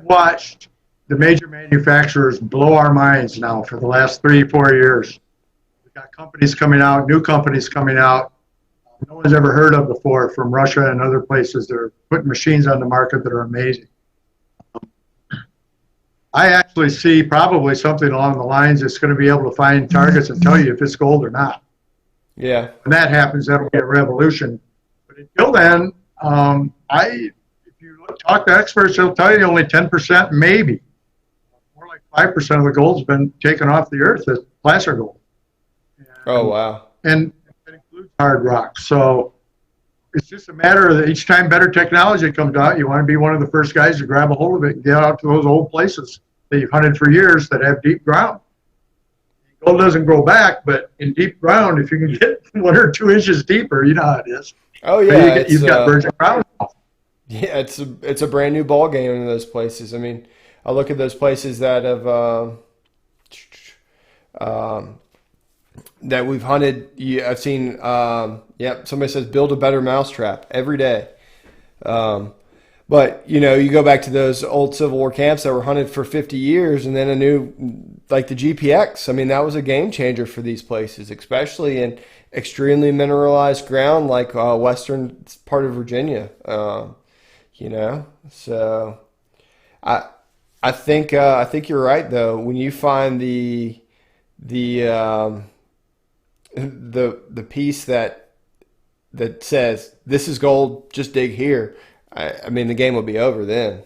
watched the major manufacturers blow our minds now for the last 3-4 years. We've got companies coming out, new companies coming out, no one's ever heard of before from Russia and other places. They're putting machines on the market that are amazing. I actually see probably something along the lines that's going to be able to find targets and tell you if it's gold or not. Yeah. When that happens, that'll be a revolution. But until then, if you talk to experts, they'll tell you only 10%, maybe. More like 5% of the gold's been taken off the earth as placer gold. Oh, wow. And it includes hard rock. So it's just a matter of each time better technology comes out, you want to be one of the first guys to grab a hold of it and get out to those old places that you've hunted for years that have deep ground. Gold doesn't grow back, but in deep ground, if you can get 1 or 2 inches deeper, you know how it is. Oh, yeah. You've got virgin ground. Yeah, it's a brand new ball game in those places. I mean, I look at those places that have that we've hunted. I've seen. Somebody says build a better mousetrap every day. But you go back to those old Civil War camps that were hunted for 50 years, and then a new, like the GPX. I mean, that was a game changer for these places, especially in extremely mineralized ground like western part of Virginia. So I think you're right though. When you find the piece that says this is gold, just dig here. I mean, the game will be over then.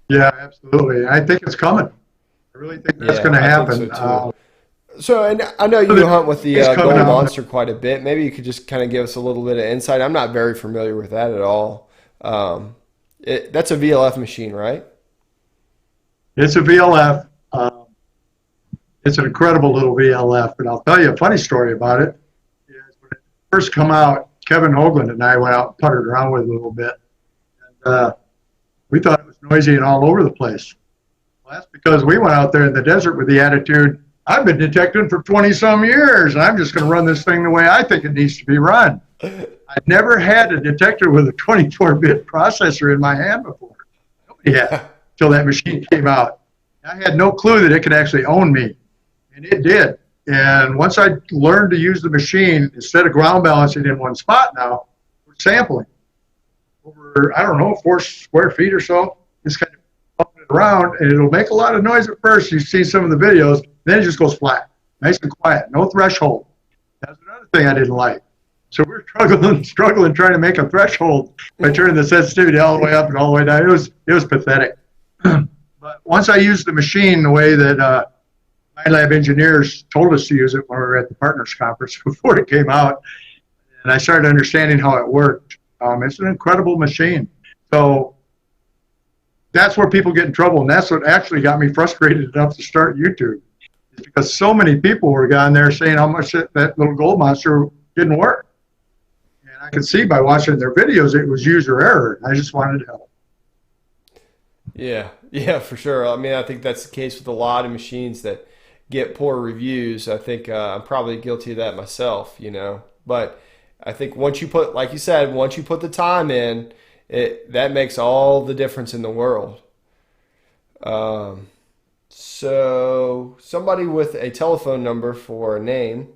Yeah, absolutely. I think it's coming. I really think that's going to happen. So, and I know you hunt with the gold monster quite a bit. Maybe you could just kind of give us a little bit of insight. I'm not very familiar with that at all. That's a VLF machine, right? It's a VLF. It's an incredible little VLF, but I'll tell you a funny story about it. When it first come out, Kevin Hoagland and I went out and puttered around with it a little bit. And we thought it was noisy and all over the place. Well, that's because we went out there in the desert with the attitude, I've been detecting for 20-some years, and I'm just going to run this thing the way I think it needs to be run. I'd never had a detector with a 24-bit processor in my hand before. Nobody had until that machine came out. I had no clue that it could actually own me, and it did. And once I learned to use the machine, instead of ground balancing in one spot now, we're sampling. over, I don't know, 4 square feet or so. Just kind of pumping it around, and it'll make a lot of noise at first. You see some of the videos, then it just goes flat, nice and quiet, no threshold. That's another thing I didn't like. So we're struggling, trying to make a threshold by turning the sensitivity all the way up and all the way down. It was pathetic. But once I used the machine the way that my lab engineers told us to use it when we were at the partners conference before it came out, and I started understanding how it worked. It's an incredible machine. So that's where people get in trouble, and that's what actually got me frustrated enough to start YouTube, is because so many people were on there saying how much that little gold monster didn't work. And I could see by watching their videos it was user error. I just wanted to help. Yeah, for sure. I mean, I think that's the case with a lot of machines that get poor reviews. I think I'm probably guilty of that myself, But I think once you put, like you said, once you put the time in, that makes all the difference in the world. So somebody with a telephone number for a name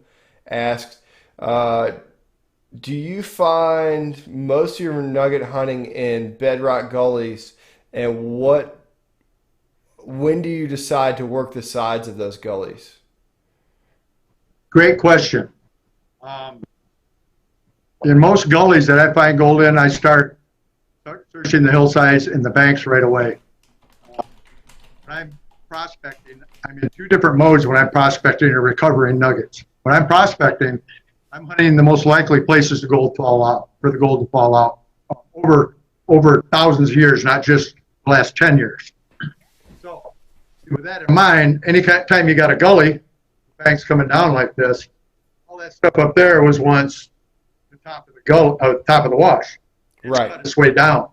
asked, do you find most of your nugget hunting in bedrock gullies, and when do you decide to work the sides of those gullies? Great question. In most gullies that I find gold in, I start searching the hillsides and the banks right away. When I'm prospecting, I'm in two different modes when I'm prospecting or recovering nuggets. When I'm prospecting, I'm hunting the most likely places for the gold to fall out over thousands of years, not just the last 10 years. So with that in mind, any time you got a gully, the bank's coming down like this, all that stuff up there was once the top of the wash. It's cut its way down.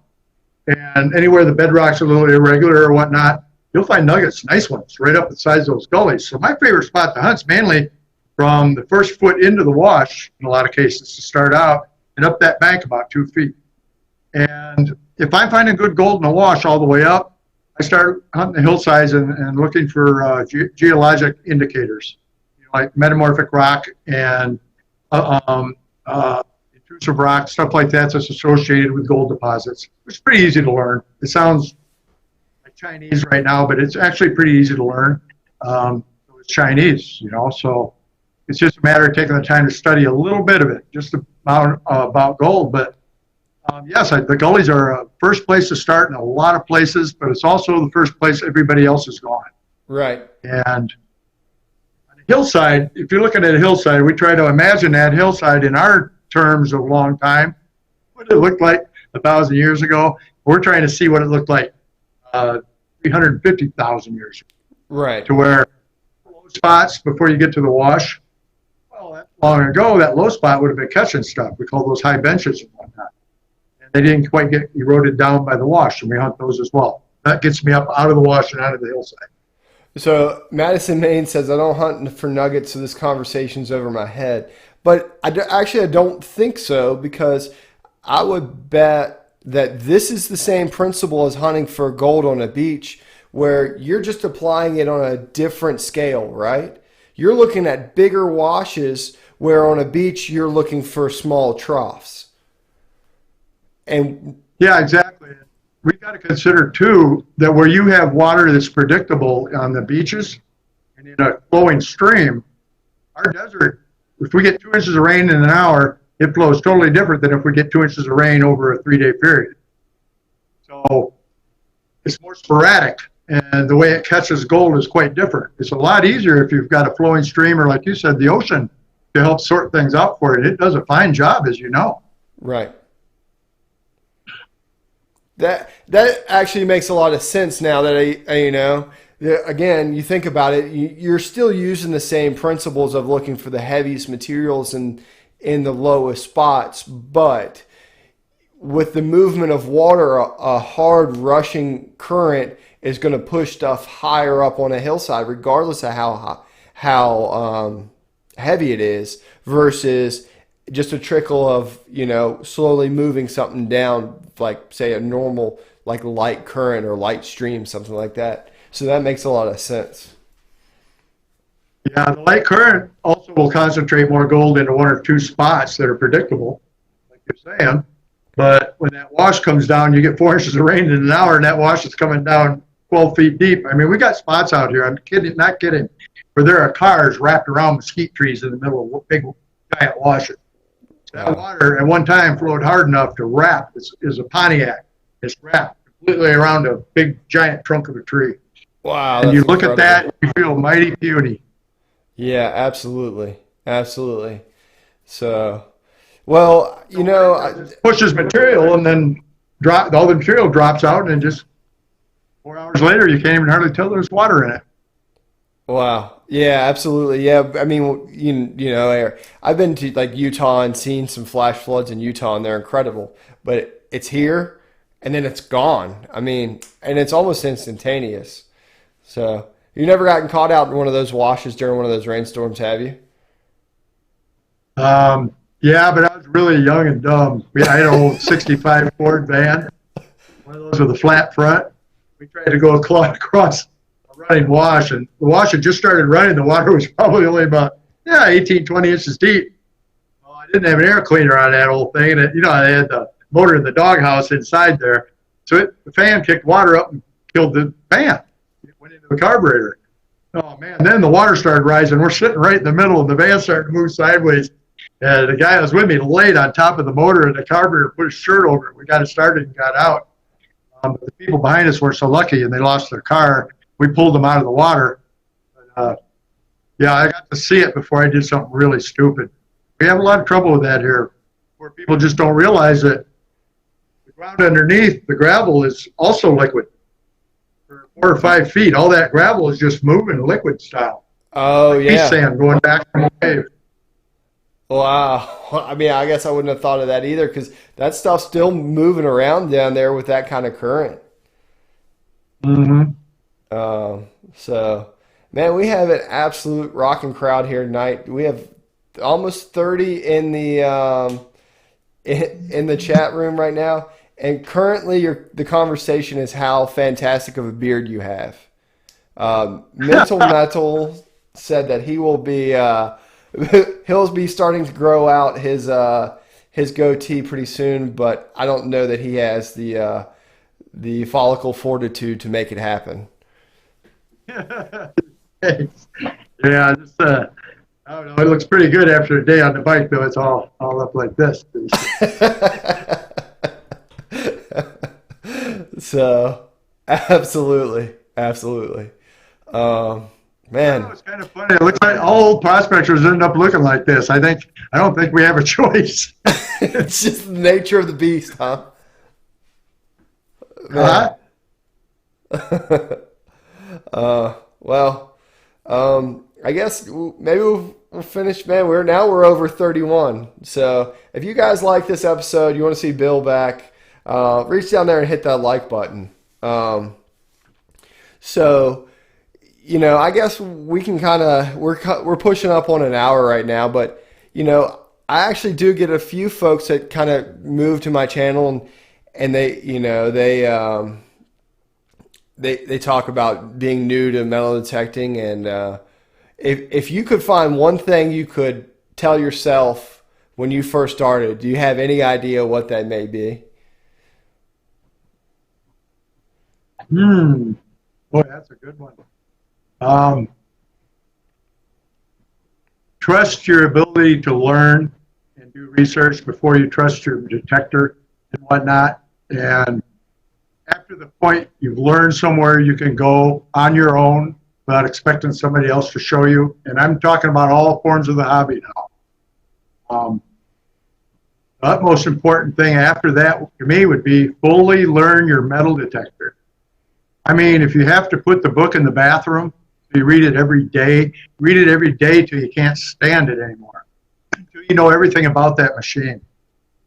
And anywhere the bedrock's a little irregular or whatnot, you'll find nuggets, nice ones, right up the sides of those gullies. So my favorite spot to hunt's mainly from the first foot into the wash, in a lot of cases, to start out, and up that bank about 2 feet. And if I'm finding good gold in the wash all the way up, I start hunting the hillsides and looking for geologic indicators, like metamorphic rock and intrusive rock, stuff like that that's associated with gold deposits. It's pretty easy to learn. It sounds like Chinese right now, but it's actually pretty easy to learn. It's Chinese, so it's just a matter of taking the time to study a little bit of it, just about gold. But yes, the gullies are a first place to start in a lot of places, but it's also the first place everybody else is gone. Right. And on a hillside, if you're looking at a hillside, we try to imagine that hillside in our terms of long time, what it looked like 1,000 years ago. We're trying to see what it looked like 350,000 years ago. Right. To where low spots before you get to the wash, well, that long ago, that low spot would have been catching stuff. We call those high benches and whatnot. And they didn't quite get eroded down by the wash, and we hunt those as well. That gets me up out of the wash and out of the hillside. So Madison Maine says, I don't hunt for nuggets, so this conversation's over my head. But I don't think so, because I would bet that this is the same principle as hunting for gold on a beach, where you're just applying it on a different scale, right? You're looking at bigger washes, where on a beach you're looking for small troughs. And yeah, exactly. We've got to consider too that where you have water that's predictable on the beaches and in a flowing stream, our desert, if we get 2 inches of rain in an hour, it flows totally different than if we get 2 inches of rain over a 3-day period. So it's more sporadic, and the way it catches gold is quite different. It's a lot easier if you've got a flowing stream, or like you said, the ocean, to help sort things out for it. It does a fine job, as you know. Right. That actually makes a lot of sense now that again, you think about it, you're still using the same principles of looking for the heaviest materials in the lowest spots, but with the movement of water, a hard rushing current is going to push stuff higher up on a hillside, regardless of how heavy it is, versus just a trickle of slowly moving something down, like say a normal like light current or light stream, something like that. So that makes a lot of sense. Yeah, the light current also will concentrate more gold into 1 or 2 spots that are predictable, like you're saying. But when that wash comes down, you get 4 inches of rain in an hour, and that wash is coming down 12 feet deep. I mean, we got spots out here. I'm kidding, not kidding, where there are cars wrapped around mesquite trees in the middle of big giant washes. That water at one time flowed hard enough to wrap. Is a Pontiac. It's wrapped completely around a big giant trunk of a tree. Wow, And you that's look incredible. at that, you feel mighty puny. Yeah, absolutely, absolutely. So, well, It pushes material, and then all the material drops out, and then just 4 hours later, you can't even hardly tell there's water in it. wow. Yeah, absolutely. Yeah, I mean, I've been to like Utah and seen some flash floods in Utah, and they're incredible. But it's here, and then it's gone. I mean, and it's almost instantaneous. So, you never gotten caught out in one of those washes during one of those rainstorms, have you? Yeah, but I was really young and dumb. I had an old 65 Ford van, one of those with a flat front. We tried to go across a running wash, and the wash had just started running. The water was probably only about 18, 20 inches deep. Well, I didn't have an air cleaner on that old thing, and they had the motor in the doghouse inside there. So the fan kicked water up and killed the fan. It went into the carburetor. Oh, man, then the water started rising. We're sitting right in the middle, and the van started to move sideways. And the guy that was with me laid on top of the motor, and the carburetor put his shirt over it. We got it started and got out. The people behind us were so lucky, and they lost their car. We pulled them out of the water. Yeah, I got to see it before I did something really stupid. We have a lot of trouble with that here, where people just don't realize that the ground underneath, the gravel is also liquid. For 4 or 5 feet, all that gravel is just moving liquid style. Oh, Like yeah. sand going back from a wave. Wow. I mean, I guess I wouldn't have thought of that either because that stuff's still moving around down there with that kind of current. Mm-hmm. So, man, we have an absolute rocking crowd here tonight. We have almost 30 in the chat room right now, and currently the conversation is how fantastic of a beard you have. Mental Metal said that he will be he'll be starting to grow out his goatee pretty soon, but I don't know that he has the follicle fortitude to make it happen. Thanks. Yeah, I don't know. It looks pretty good after a day on the bike, though. It's all up like this. So, absolutely, absolutely. Man, It's kind of funny. It looks like all old prospectors end up looking like this. I don't think we have a choice. it's just the nature of the beast, huh? Man. Uh-huh. Well, I guess maybe we'll finish. Man, we're over 31. So if you guys like this episode, you want to see Bill back, reach down there and hit that like button. So I guess we can we're pushing up on an hour right now, but I actually do get a few folks that kind of move to my channel and they talk about being new to metal detecting, and if you could find one thing you could tell yourself when you first started, do you have any idea what that may be? Boy, that's a good one. Trust your ability to learn and do research before you trust your detector and whatnot. And after the point you've learned somewhere, you can go on your own without expecting somebody else to show you. And I'm talking about all forms of the hobby now. The utmost important thing after that to me would be fully learn your metal detector. I mean, if you have to put the book in the bathroom, you read it every day till you can't stand it anymore. Until you know everything about that machine.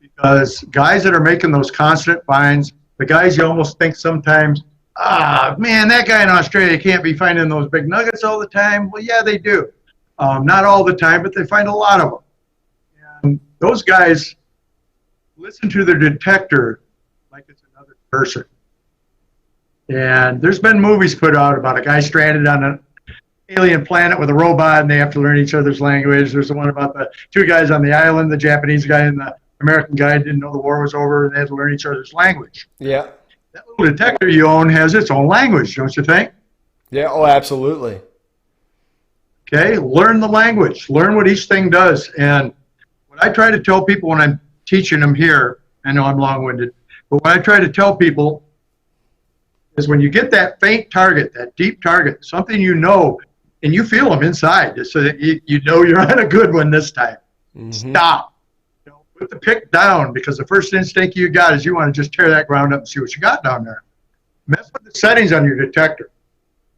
Because guys that are making those constant finds, the guys you almost think sometimes, man, that guy in Australia can't be finding those big nuggets all the time. Well, yeah, they do. Not all the time, but they find a lot of them. And those guys listen to their detector like it's another person. And there's been movies put out about a guy stranded on an alien planet with a robot, and they have to learn each other's language. There's the one about the two guys on the island, the Japanese guy and the American guy didn't know the war was over, and they had to learn each other's language. Yeah. That little detector you own has its own language, don't you think? Yeah. Oh, absolutely. Okay, learn the language, learn what each thing does. And what I try to tell people when I'm teaching them here, I know I'm long-winded, but what I try to tell people is when you get that faint target, that deep target, something you know, and you feel them inside, so that you know you're on a good one this time. Stop. Put the pick down, because the first instinct you got is you want to just tear that ground up and see what you got down there. Mess with the settings on your detector,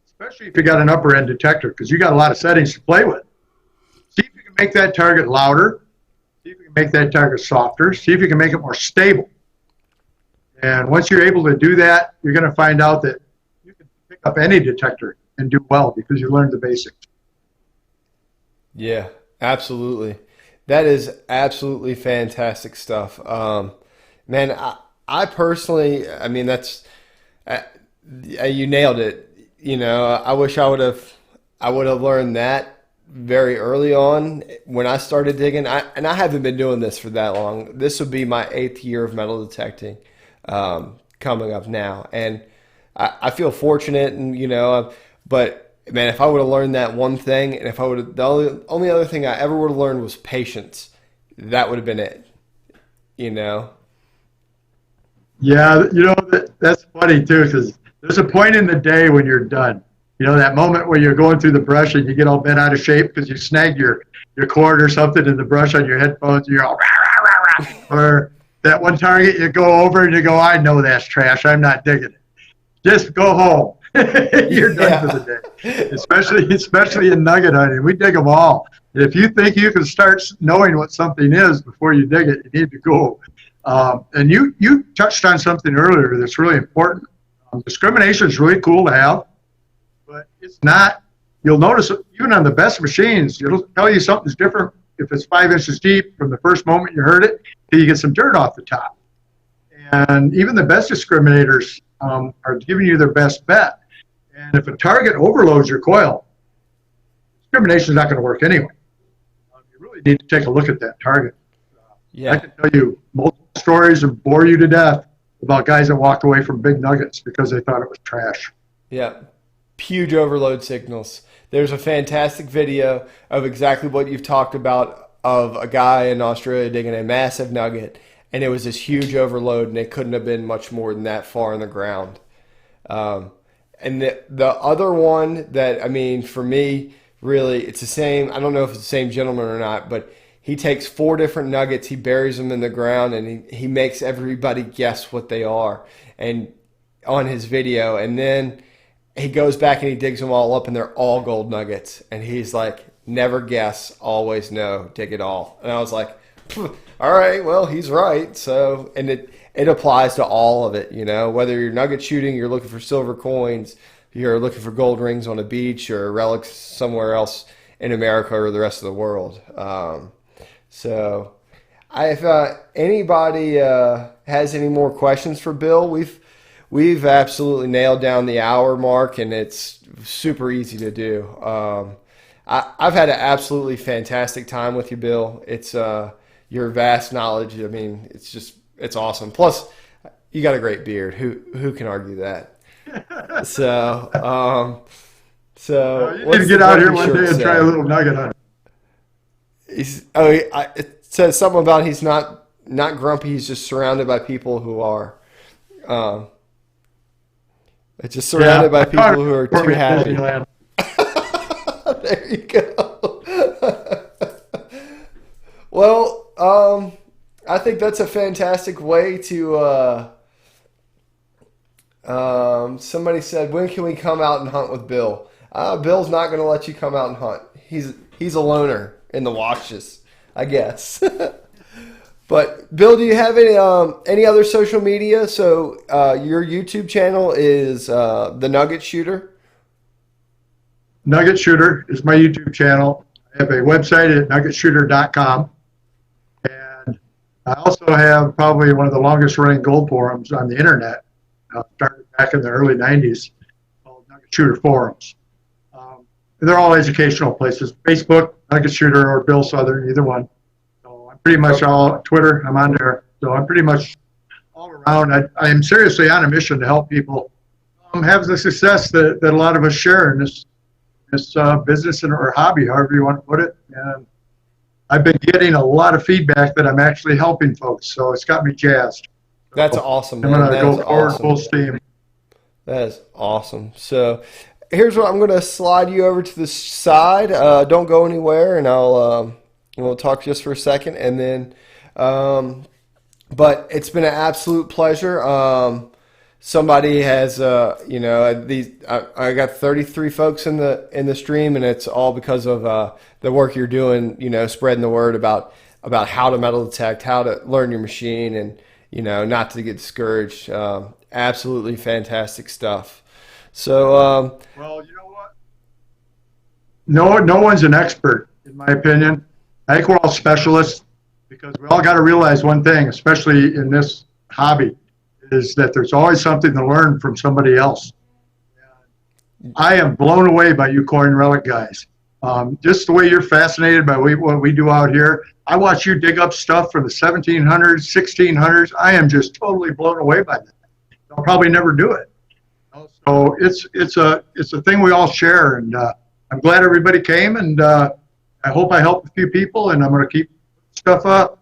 especially if you got an upper end detector, because you got a lot of settings to play with. See if you can make that target louder. See if you can make that target softer. See if you can make it more stable. And once you're able to do that, you're going to find out that you can pick up any detector and do well because you learned the basics. Yeah, absolutely. That is absolutely fantastic stuff. Man, I personally, I mean, you nailed it. You know, I wish I would have learned that very early on when I started digging. And I haven't been doing this for that long. This would be my 8th year of metal detecting, coming up now. And I feel fortunate, and, you know, but man, if I would have learned that one thing, and if I would have, the only other thing I ever would have learned was patience, that would have been it, you know? Yeah, you know, that's funny too, because there's a point in the day when you're done. You know, that moment where you're going through the brush and you get all bent out of shape because you snagged your cord or something in the brush on your headphones, and you're all rah, rah, rah, rah. Or that one target you go over and you go, I know that's trash, I'm not digging it. Just go home. You're done for the day. Especially in nugget hunting. We dig them all. And if you think you can start knowing what something is before you dig it, you need to go. And you touched on something earlier that's really important. Discrimination is really cool to have, but it's not. You'll notice even on the best machines, it'll tell you something's different if it's 5 inches deep from the first moment you heard it till you get some dirt off the top. And even the best discriminators are giving you their best bet. And if a target overloads your coil, discrimination is not going to work anyway. You really need to take a look at that target. Yeah. I can tell you multiple stories and bore you to death about guys that walked away from big nuggets because they thought it was trash. Yeah. Huge overload signals. There's a fantastic video of exactly what you've talked about, of a guy in Australia digging a massive nugget, and it was this huge overload, and it couldn't have been much more than that far in the ground. And the other one that, I mean, for me, really, it's the same. I don't know if it's the same gentleman or not, but he takes 4 different nuggets, he buries them in the ground, and he makes everybody guess what they are, and on his video. And then he goes back and he digs them all up, and they're all gold nuggets. And he's like, never guess, always know, dig it all. And I was like, all right, well, he's right. So, and it applies to all of it, you know, whether you're nugget shooting, you're looking for silver coins, you're looking for gold rings on a beach or relics somewhere else in America or the rest of the world. So if anybody has any more questions for Bill, we've absolutely nailed down the hour mark, and it's super easy to do. I've had an absolutely fantastic time with you, Bill. It's your vast knowledge. I mean, it's awesome. Plus, you got a great beard. Who can argue that? So you need to get out here one day and try a little nugget hunt. It says something about he's not grumpy. He's just surrounded by people who are. It's just surrounded by people who are too happy. There you go. Well, I think that's a fantastic way to. Somebody said, when can we come out and hunt with Bill? Bill's not going to let you come out and hunt. He's a loner in the washes, I guess. But Bill, do you have any other social media? So your YouTube channel is the Nugget Shooter. Nugget Shooter is my YouTube channel. I have a website at nuggetshooter.com. And I also have probably one of the longest running gold forums on the internet. Started back in the early 90s, called Nugget Shooter Forums. They're all educational places. Facebook, Nugget Shooter, or Bill Southern, either one. So I'm pretty much all Twitter. I'm on there, so I'm pretty much all around. I am seriously on a mission to help people have the success that a lot of us share in this business or hobby, however you want to put it. And I've been getting a lot of feedback that I'm actually helping folks, so it's got me jazzed. That's So awesome, I'm man. going to That is go forward awesome. full steam. That is awesome. So here's what I'm going to slide you over to the side. Don't go anywhere, and we'll talk just for a second, and then. But it's been an absolute pleasure. Somebody has, I got 33 folks in the stream, and it's all because of the work you're doing. Spreading the word about how to metal detect, how to learn your machine, and not to get discouraged. Absolutely fantastic stuff. So, Well, you know what? No one's an expert, in my opinion. I think we're all specialists because we all got to realize one thing, especially in this hobby, is that there's always something to learn from somebody else. I am blown away by you coin relic guys. Just the way you're fascinated by what we do out here. I watch you dig up stuff from the 1700s, 1600s. I am just totally blown away by that. I'll probably never do it. So it's a thing we all share, and I'm glad everybody came, and I hope I helped a few people, and I'm going to keep stuff up.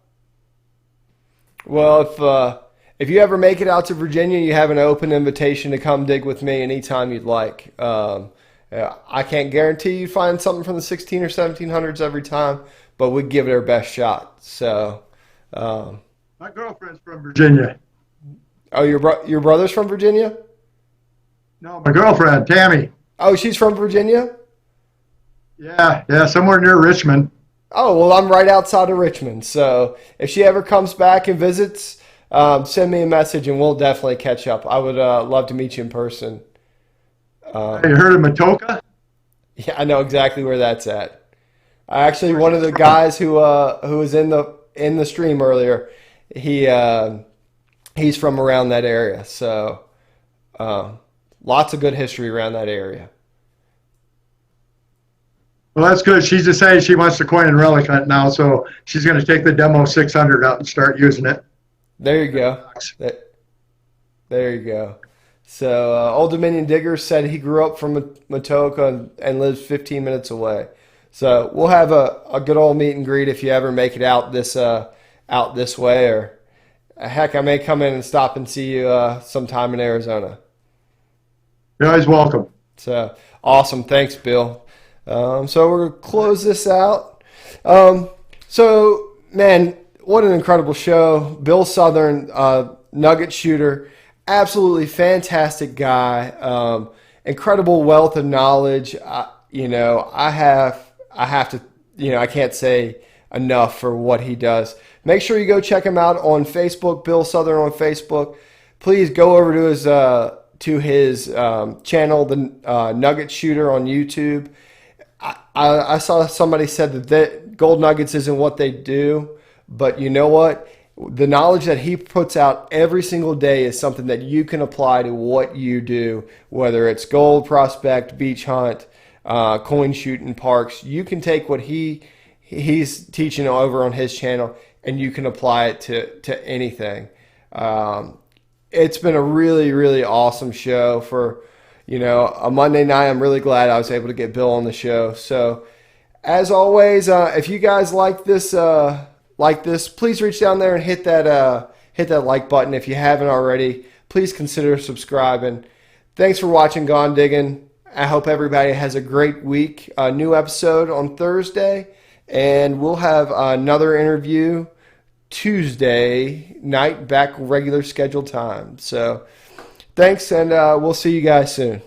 well, if you ever make it out to Virginia, you have an open invitation to come dig with me anytime you'd like. I can't guarantee you'd find something from the 16 or 1700s every time, but we'd give it our best shot. So, My girlfriend's from Virginia. oh, your brother's from Virginia? No, my girlfriend, Tammy. Oh, she's from Virginia? Yeah, somewhere near Richmond. Oh, well, I'm right outside of Richmond. So if she ever comes back and visits, send me a message and we'll definitely catch up. I would love to meet you in person. You heard of Matoka? Yeah, I know exactly where that's at. Actually, one of the guys who was in the stream earlier, he's from around that area. So lots of good history around that area. Well, that's good. She's decided she wants to coin and relic hunt now, so she's going to take the demo 600 out and start using it. There you go. There you go. So Old Dominion Digger said he grew up from Matoka and lives 15 minutes away. So we'll have a good old meet and greet if you ever make it out this way, or heck, I may come in and stop and see you sometime in Arizona. You're always welcome. So awesome. Thanks, Bill. So we're going to close this out. So, man, what an incredible show. Bill Southern, Nugget Shooter, absolutely fantastic guy. Incredible wealth of knowledge. I have to, I can't say enough for what he does. Make sure you go check him out on Facebook, Bill Southern on Facebook. Please go over to his channel, the Nugget Shooter on YouTube. I saw somebody said that gold nuggets isn't what they do, but you know what? The knowledge that he puts out every single day is something that you can apply to what you do, whether it's gold prospect, beach hunt, coin shooting, parks. You can take what he's teaching over on his channel and you can apply it to anything. It's been a really, really awesome show for a Monday night. I'm really glad I was able to get Bill on the show. So, as always, if you guys like this, please reach down there and hit that like button. If you haven't already, please consider subscribing. Thanks for watching Gone Diggin'. I hope everybody has a great week. A new episode on Thursday, and we'll have another interview Tuesday night, back regular scheduled time. So, thanks, and we'll see you guys soon.